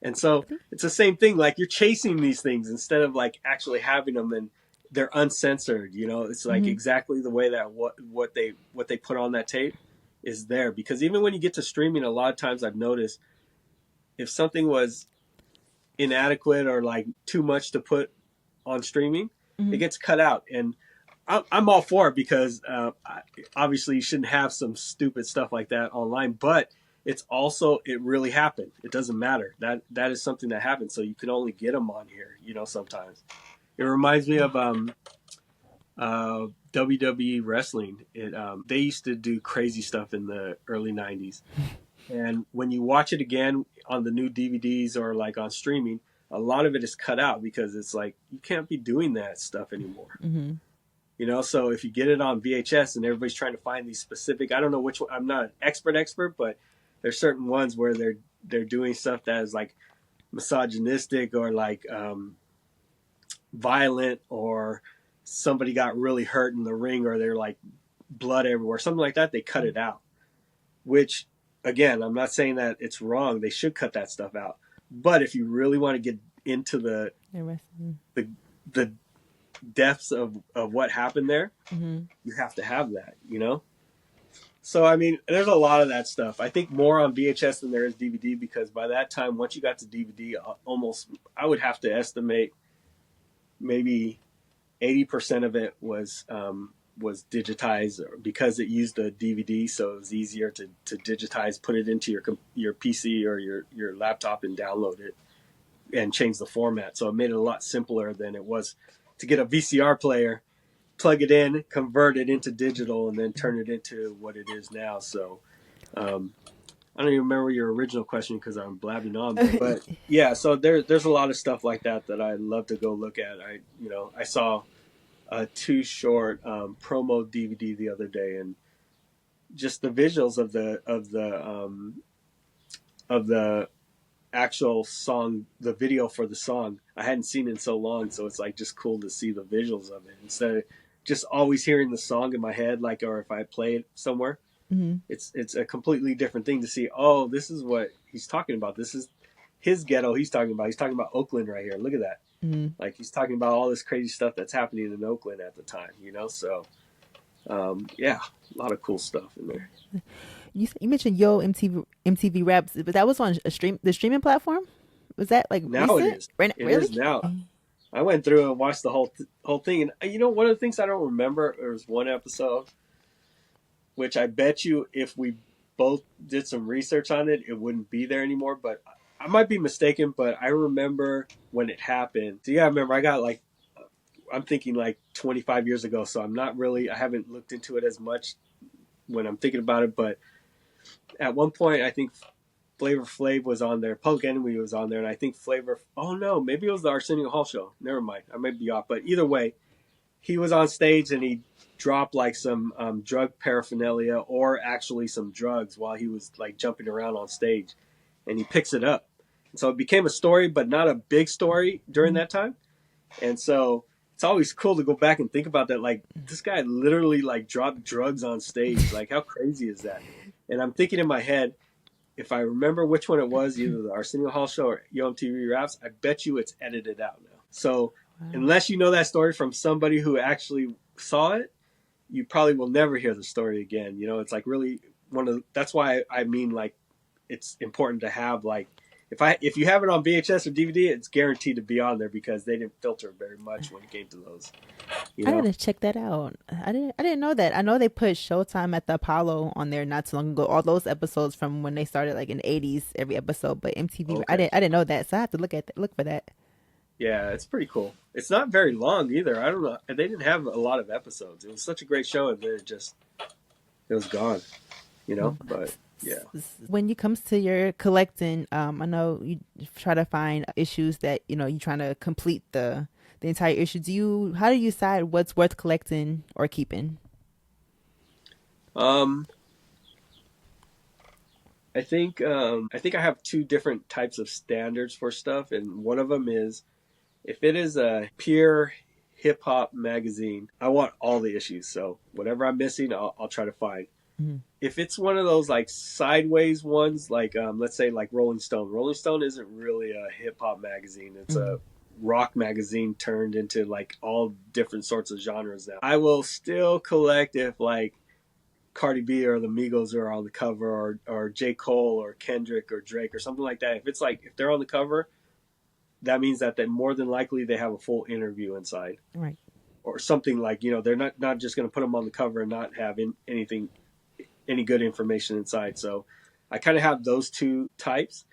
And so it's the same thing. Like you're chasing these things instead of like actually having them, and they're uncensored. You know, it's like exactly the way that what they put on that tape is there. Because even when you get to streaming, a lot of times I've noticed if something was inadequate or like too much to put on streaming, it gets cut out. And I'm all for it because obviously you shouldn't have some stupid stuff like that online, but it's also, it really happened. It doesn't matter. That is something that happened. So you can only get them on here, you know, sometimes. It reminds me of WWE wrestling. They used to do crazy stuff in the early 90s. And when you watch it again on the new DVDs or like on streaming, a lot of it is cut out because it's like, you can't be doing that stuff anymore. You know, so if you get it on VHS and everybody's trying to find these specific, I don't know which one, I'm not an expert, but there's certain ones where they're doing stuff that is like misogynistic or like violent, or somebody got really hurt in the ring, or they're like blood everywhere, something like that. They cut it out, which again, I'm not saying that it's wrong. They should cut that stuff out. But if you really want to get into the depths of what happened there, you have to have that, you know? So, I mean, there's a lot of that stuff. I think more on VHS than there is DVD, because by that time, once you got to DVD, almost, I would have to estimate maybe 80% of it was digitized, because it used a DVD, so it was easier to digitize, put it into your PC or your laptop and download it and change the format. So it made it a lot simpler than it was to get a VCR player, plug it in, convert it into digital, and then turn it into what it is now. So I don't even remember your original question because I'm blabbing on. But yeah, so there's a lot of stuff like that I love to go look at. I saw a Too Short promo DVD the other day, and just the visuals of the actual song, the video for the song, I hadn't seen it in so long, so it's like just cool to see the visuals of it instead of just always hearing the song in my head, like, or if I play it somewhere. It's a completely different thing to see. Oh, this is what he's talking about. This is his ghetto he's talking about Oakland right here. Look at that. Like he's talking about all this crazy stuff that's happening in Oakland at the time, you know? So yeah, a lot of cool stuff in there. You mentioned Yo MTV Raps, but that was on the streaming platform? Was that like now recent? it is. Really? It is now. I went through and watched the whole thing, and you know, one of the things I don't remember, there was one episode, which I bet you if we both did some research on it, it wouldn't be there anymore. But I might be mistaken, but I remember when it happened. So yeah, I remember I got like, I'm thinking like 25 years ago, so I haven't looked into it as much when I'm thinking about it. But at one point, I think Flavor Flav was on there, Public Enemy was on there, and I think oh no, maybe it was the Arsenio Hall show. Never mind, I might be off. But either way, he was on stage and he dropped like some drug paraphernalia or actually some drugs while he was like jumping around on stage, and he picks it up. And so it became a story, but not a big story during that time. And so it's always cool to go back and think about that. Like, this guy literally like dropped drugs on stage. Like, how crazy is that? And I'm thinking in my head, if I remember which one it was, either the Arsenio Hall show or YoMTV Raps, I bet you it's edited out now. So unless you know that story from somebody who actually saw it, you probably will never hear the story again. You know, it's like really that's why I mean, like, it's important to have, like, if you have it on VHS or DVD, it's guaranteed to be on there because they didn't filter very much when it came to those. You know? I gotta check that out. I didn't know that. I know they put Showtime at the Apollo on there not too long ago. All those episodes from when they started, like in the '80s, every episode. But MTV, Okay. I didn't know that, so I have to look for that. Yeah, it's pretty cool. It's not very long either. I don't know. They didn't have a lot of episodes. It was such a great show, and then it was gone. You know, but. Yeah. When it comes to your collecting, I know you try to find issues that you're trying to complete the entire issue. How do you decide what's worth collecting or keeping? I think I have two different types of standards for stuff, and one of them is if it is a pure hip hop magazine, I want all the issues. So whatever I'm missing, I'll try to find. Mm-hmm. If it's one of those like sideways ones, like let's say like Rolling Stone. Rolling Stone isn't really a hip hop magazine. It's a rock magazine turned into like all different sorts of genres now. I will still collect if like Cardi B or the Migos are on the cover, or J. Cole or Kendrick or Drake or something like that. If they're on the cover, that means that they more than likely they have a full interview inside. Right. Or something like, they're not just going to put them on the cover and not have any good information inside. So I kind of have those two types.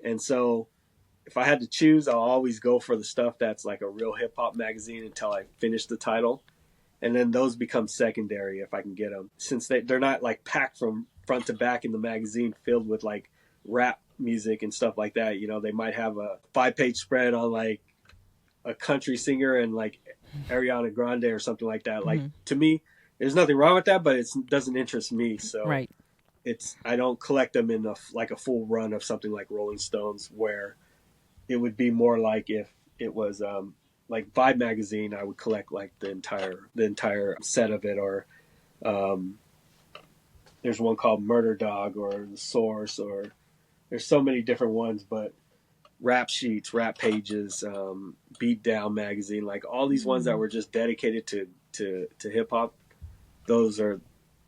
And so if I had to choose, I'll always go for the stuff that's like a real hip hop magazine until I finish the title. And then those become secondary if I can get them, since they're not like packed from front to back in the magazine filled with like rap music and stuff like that. They might have a 5-page spread on like a country singer and like Ariana Grande or something like that. Like, to me, there's nothing wrong with that, but it doesn't interest me. So right. I don't collect them in like a full run of something like Rolling Stones, where it would be more like if it was like Vibe magazine, I would collect like the entire set of it. Or there's one called Murder Dog or The Source, or there's so many different ones, but Rap Sheets, Rap Pages, Beat Down magazine, like all these ones that were just dedicated to hip hop.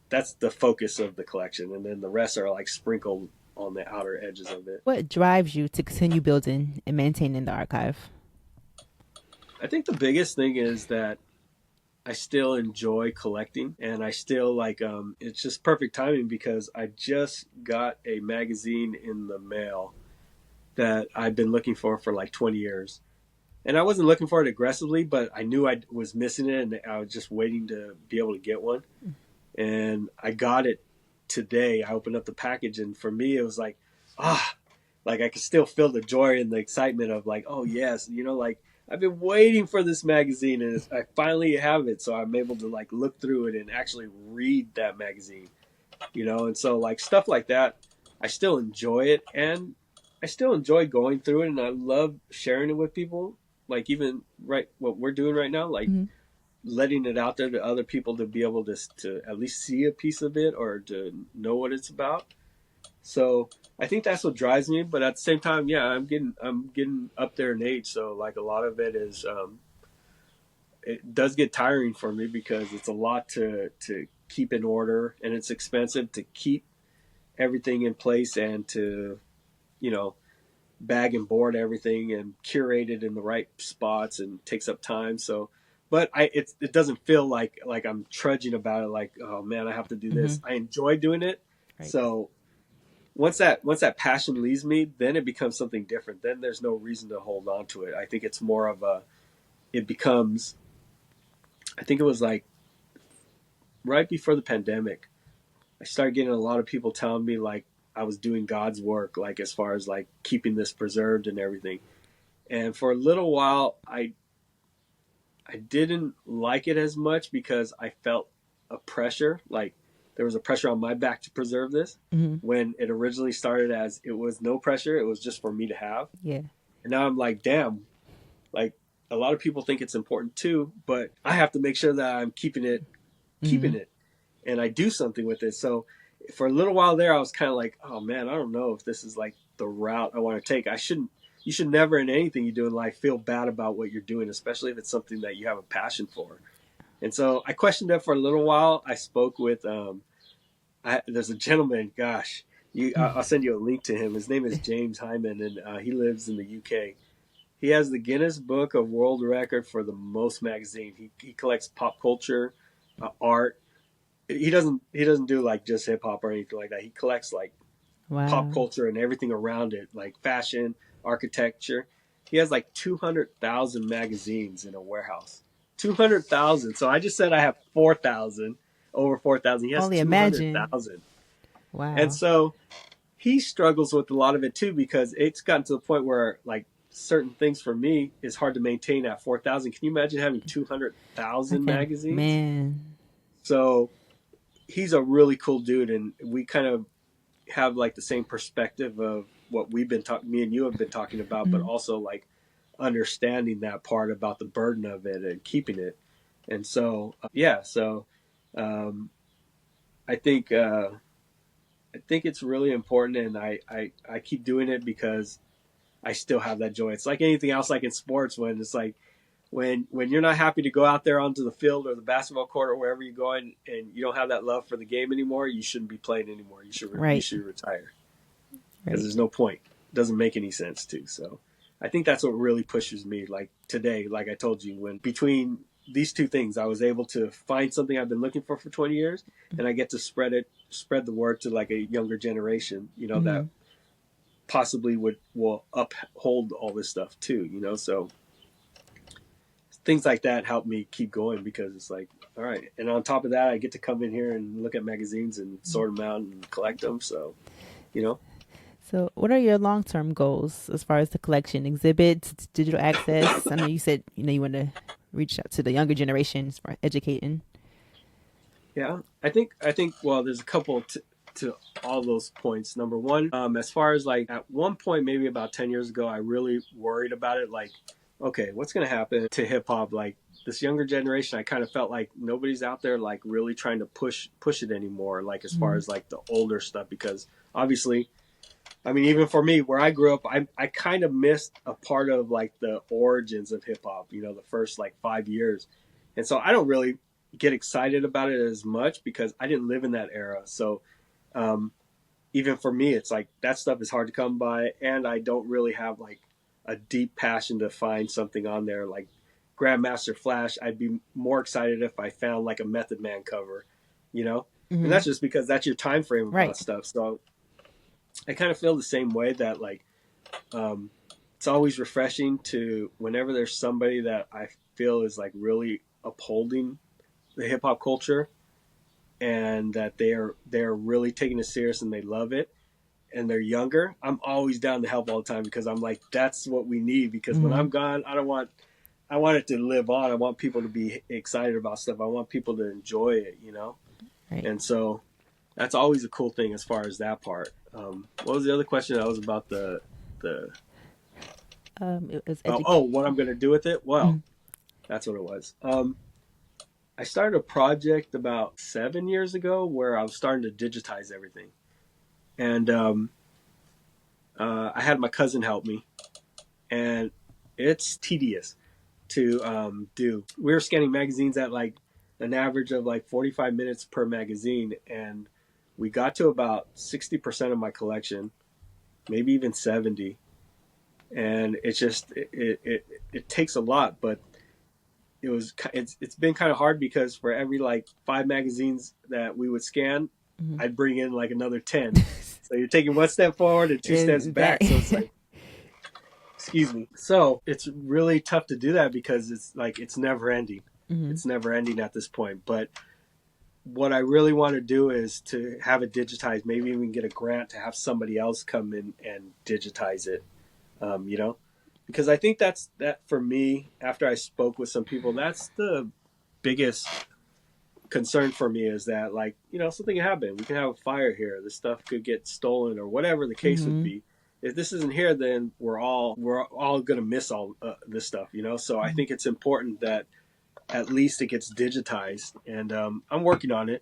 That's the focus of the collection, and then the rest are like sprinkled on the outer edges of it. What drives you to continue building and maintaining the archive? I think the biggest thing is that I still enjoy collecting, and I still like it's just perfect timing because I just got a magazine in the mail that I've been looking for like 20 years. And I wasn't looking for it aggressively, but I knew I was missing it, and I was just waiting to be able to get one. And I got it today. I opened up the package, and for me, it was like, like I could still feel the joy and the excitement of like, oh yes, like I've been waiting for this magazine, and I finally have it. So I'm able to like look through it and actually read that magazine, And so like stuff like that, I still enjoy it, and I still enjoy going through it, and I love sharing it with people. Like even what we're doing right now, like letting it out there to other people to be able to at least see a piece of it or to know what it's about. So I think that's what drives me. But at the same time, yeah, I'm getting up there in age. So like a lot of it is, it does get tiring for me because it's a lot to keep in order, and it's expensive to keep everything in place and to, bag and board everything and curate it in the right spots, and takes up time. So, but it doesn't feel like I'm trudging about it. Like, oh man, I have to do this. I enjoy doing it. Right. So once that passion leaves me, then it becomes something different. Then there's no reason to hold on to it. I think it's more of I think it was like right before the pandemic, I started getting a lot of people telling me like, I was doing God's work, like as far as like keeping this preserved and everything. And for a little while, I didn't like it as much because I felt a pressure, like there was a pressure on my back to preserve this. When it originally started as it was no pressure, it was just for me to have. Yeah. And now I'm like, damn, like a lot of people think it's important too, but I have to make sure that I'm keeping it, and I do something with it. So for a little while there, I was kind of like, oh man, I don't know if this is like the route I want to take. You should never in anything you do in life feel bad about what you're doing, especially if it's something that you have a passion for. And so I questioned that for a little while. I spoke with, there's a gentleman, gosh, I'll send you a link to him. His name is James Hyman, and he lives in the UK. He has the Guinness Book of World Record for the most magazine. He collects pop culture, art. He doesn't do like just hip hop or anything like that. He collects like pop culture and everything around it, like fashion, architecture. He has like 200,000 magazines in a warehouse. 200,000. So I just said I have 4,000, over 4,000. He has Only imagine. 200,000. Wow. And so he struggles with a lot of it too, because it's gotten to the point where like certain things for me is hard to maintain at 4,000. Can you imagine having 200,000 magazines? Man. So he's a really cool dude, and we kind of have like the same perspective of what we've been talking, me and you have been talking about, but also like understanding that part about the burden of it and keeping it. And so, I think it's really important, and I keep doing it because I still have that joy. It's like anything else, like in sports, when it's like, when you're not happy to go out there onto the field or the basketball court or wherever you're going, and you don't have that love for the game anymore, you shouldn't be playing anymore. You should retire, because there's no point. It doesn't make any sense to. So I think that's what really pushes me. Like today, like I told you, when between these two things, I was able to find something I've been looking for 20 years, and I get to spread the word to like a younger generation, that possibly will uphold all this stuff too, so things like that help me keep going, because it's like, all right. And on top of that, I get to come in here and look at magazines and sort them out and collect them. So, So what are your long-term goals as far as the collection, exhibits, digital access? I know you said, you want to reach out to the younger generation as far as educating. Yeah, I think, well, there's a couple to all those points. Number one, as far as like at one point, maybe about 10 years ago, I really worried about it. Like, okay, what's going to happen to hip hop? Like this younger generation, I kind of felt like nobody's out there like really trying to push it anymore. Like as far as like the older stuff, because obviously, I mean, even for me, where I grew up, I kind of missed a part of like the origins of hip hop, the first like 5 years. And so I don't really get excited about it as much because I didn't live in that era. So even for me, it's like that stuff is hard to come by, and I don't really have like a deep passion to find something on there like Grandmaster Flash. I'd be more excited if I found like a Method Man cover, and that's just because that's your time frame about stuff. So I kind of feel the same way, that like it's always refreshing to whenever there's somebody that I feel is like really upholding the hip hop culture, and that they're really taking it serious and they love it, and they're younger. I'm always down to help all the time, because I'm like, that's what we need, because when I'm gone, I want it to live on. I want people to be excited about stuff. I want people to enjoy it, Right. And so that's always a cool thing as far as that part. What was the other question? That was about the it was what I'm going to do with it? Well, that's what it was. I started a project about 7 years ago where I was starting to digitize everything. And I had my cousin help me, and it's tedious to do. We were scanning magazines at like an average of like 45 minutes per magazine, and we got to about 60% of my collection, maybe even 70. And it's just it takes a lot, but it's been kind of hard, because for every like 5 magazines that we would scan, I'd bring in like another 10. So you're taking one step forward and 2 steps back. So it's like, excuse me. So it's really tough to do that, because it's like, it's never ending. It's never ending at this point. But what I really want to do is to have it digitized. Maybe even get a grant to have somebody else come in and digitize it. You know, because I think that for me. After I spoke with some people, that's the biggest concern for me is that, like, something can happen. We can have a fire here. This stuff could get stolen or whatever the case would be. If this isn't here, then we're all gonna miss all this stuff. So I think it's important that at least it gets digitized, and I'm working on it.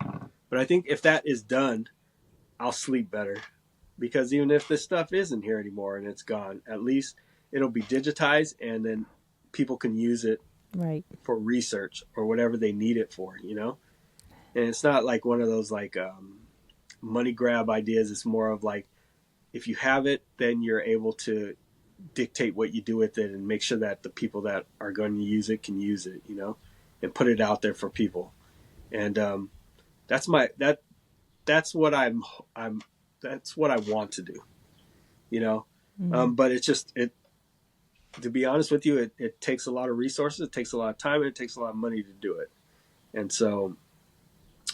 But I think if that is done, I'll sleep better, because even if this stuff isn't here anymore and it's gone, at least it'll be digitized, and then people can use it Right. for research or whatever they need it for. And it's not like one of those like money grab ideas. It's more of like, if you have it, then you're able to dictate what you do with it and make sure that the people that are going to use it can use it, and put it out there for people. And that's what that's what I want to do, but it's just, to be honest with you, it takes a lot of resources, it takes a lot of time, and it takes a lot of money to do it. And so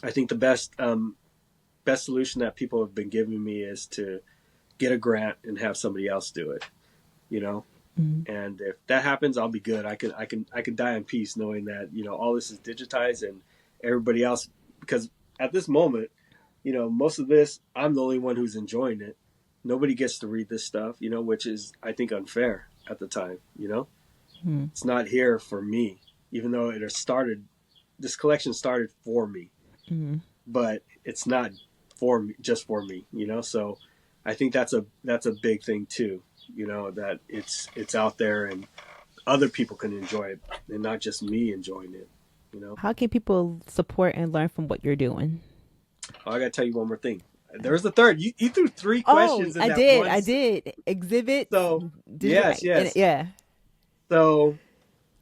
I think the best solution that people have been giving me is to get a grant and have somebody else do it, And if that happens, I'll be good. I can die in peace knowing that, all this is digitized, and everybody else, because at this moment, most of this, I'm the only one who's enjoying it. Nobody gets to read this stuff, which is, I think, unfair at the time, It's not here for me, even though this collection started for me. But it's not just for me, So I think that's a big thing too, that it's out there and other people can enjoy it, and not just me enjoying it. How can people support and learn from what you're doing? Oh, I gotta tell you one more thing. There's the third. You threw three questions. I did. Exhibit. So yes. Yeah. So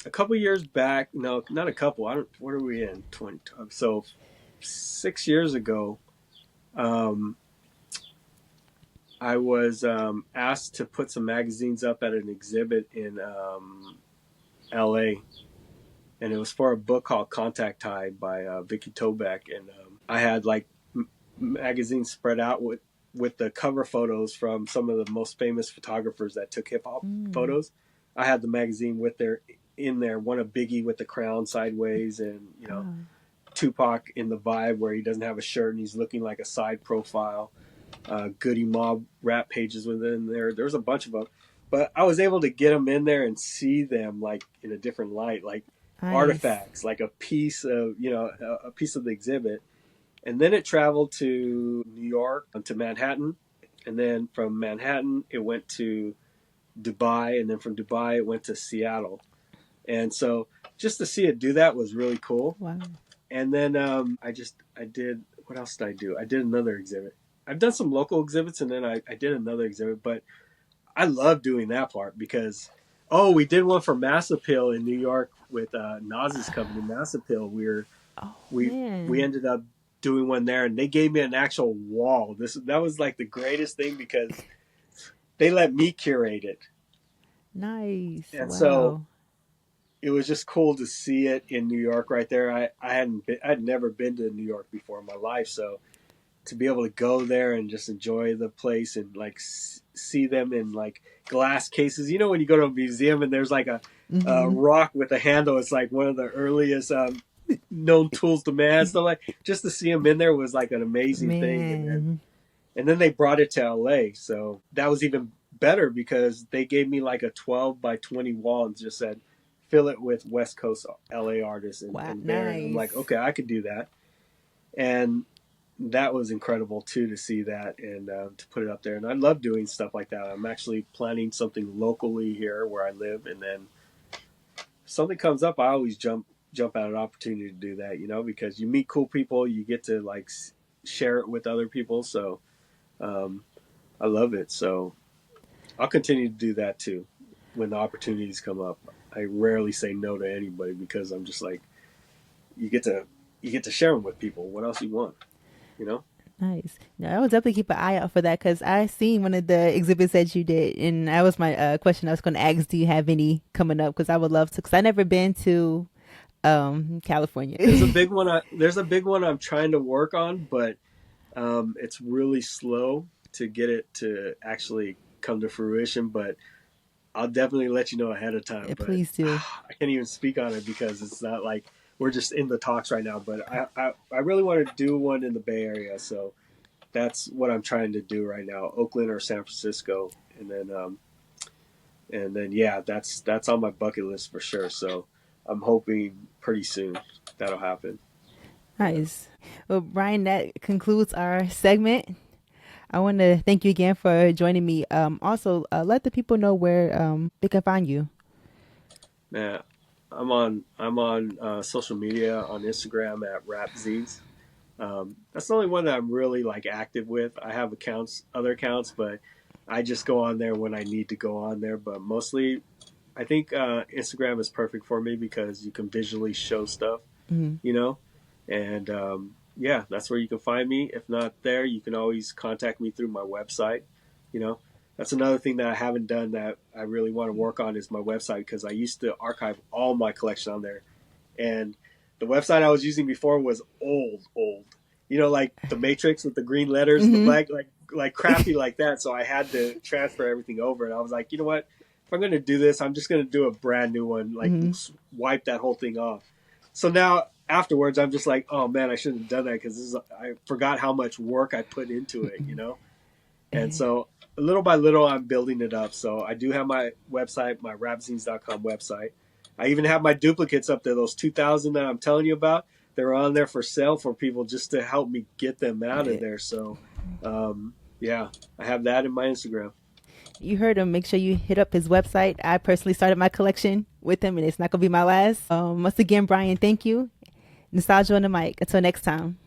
a couple years back, no, not a couple. What are we in? 20. So 6 years ago, I was asked to put some magazines up at an exhibit in L.A., and it was for a book called Contact High by Vicky Tobeck, and I had like magazines spread out with the cover photos from some of the most famous photographers that took hip hop photos. I had the magazine in there, one of Biggie with the crown sideways, and Tupac in the vibe where he doesn't have a shirt and he's looking like a side profile. Goody Mob rap pages within there. There's a bunch of them, but I was able to get them in there and see them like in a different light, like artifacts, like a piece of the exhibit. And then it traveled to New York, to Manhattan, and then from Manhattan it went to Dubai, and then from Dubai it went to Seattle. And so just to see it do that was really cool. Wow. And then I did, what else did I do? I did another exhibit. I've done some local exhibits, and then I did another exhibit, but I love doing that part because, we did one for Mass Appeal in New York with Nas's company, Mass Appeal. We ended up doing one there, and they gave me an actual wall. That was like the greatest thing because they let me curate it. Nice. And so it was just cool to see it in New York right there. I'd never been to New York before in my life, so to be able to go there and just enjoy the place and like see them in like glass cases. When you go to a museum and there's like a rock with a handle, it's like one of the earliest known tools to man. So like just to see them in there was like an amazing thing. And then they brought it to LA, so that was even better because they gave me like a 12 by 20 wall and just said, fill it with West Coast LA artists and nice. And I'm like, okay, I could do that. And that was incredible too, to see that and to put it up there. And I love doing stuff like that. I'm actually planning something locally here where I live, and then if something comes up, I always jump at an opportunity to do that, because you meet cool people, you get to like share it with other people. So I love it. So I'll continue to do that too when the opportunities come up. I rarely say no to anybody because I'm just like, you get to share them with people. What else you want? Nice. I will definitely keep an eye out for that because I seen one of the exhibits that you did, and that was my question I was going to ask. Do you have any coming up? Because I would love to. Because I never been to California. There's a big one. There's a big one I'm trying to work on, but it's really slow to get it to actually come to fruition. But I'll definitely let you know ahead of time. Yeah, But please do. I can't even speak on it because it's not like we're just in the talks right now. But I really want to do one in the Bay Area, so that's what I'm trying to do right now, Oakland or San Francisco, and then yeah, that's on my bucket list for sure. So I'm hoping pretty soon that'll happen. Nice. Well, Brian, that concludes our segment. I want to thank you again for joining me. Also, let the people know where they can find you. Yeah, I'm on social media on Instagram at Rapzines. That's the only one that I'm really like active with. I have other accounts, but I just go on there when I need to go on there. But mostly, I think Instagram is perfect for me because you can visually show stuff, you know, and yeah, that's where you can find me. If not there, you can always contact me through my website. You know, that's another thing that I haven't done that I really want to work on is my website because I used to archive all my collection on there, and the website I was using before was old. You know, like the Matrix with the green letters, the black, like crappy like that. So I had to transfer everything over, and I was like, you know what? If I'm going to do this, I'm just going to do a brand new one, like wipe that whole thing off. So now afterwards, I'm just like, oh man, I shouldn't have done that because I forgot how much work I put into it, you know. And so little by little, I'm building it up. So I do have my website, my rapzines.com website. I even have my duplicates up there, those 2,000 that I'm telling you about. They're on there for sale for people just to help me get them out of there. So, yeah, I have that in my Instagram. You heard him. Make sure you hit up his website. I personally started my collection with him, and it's not going to be my last. Once again, Brian, thank you. Nostalgia on the mic. Until next time.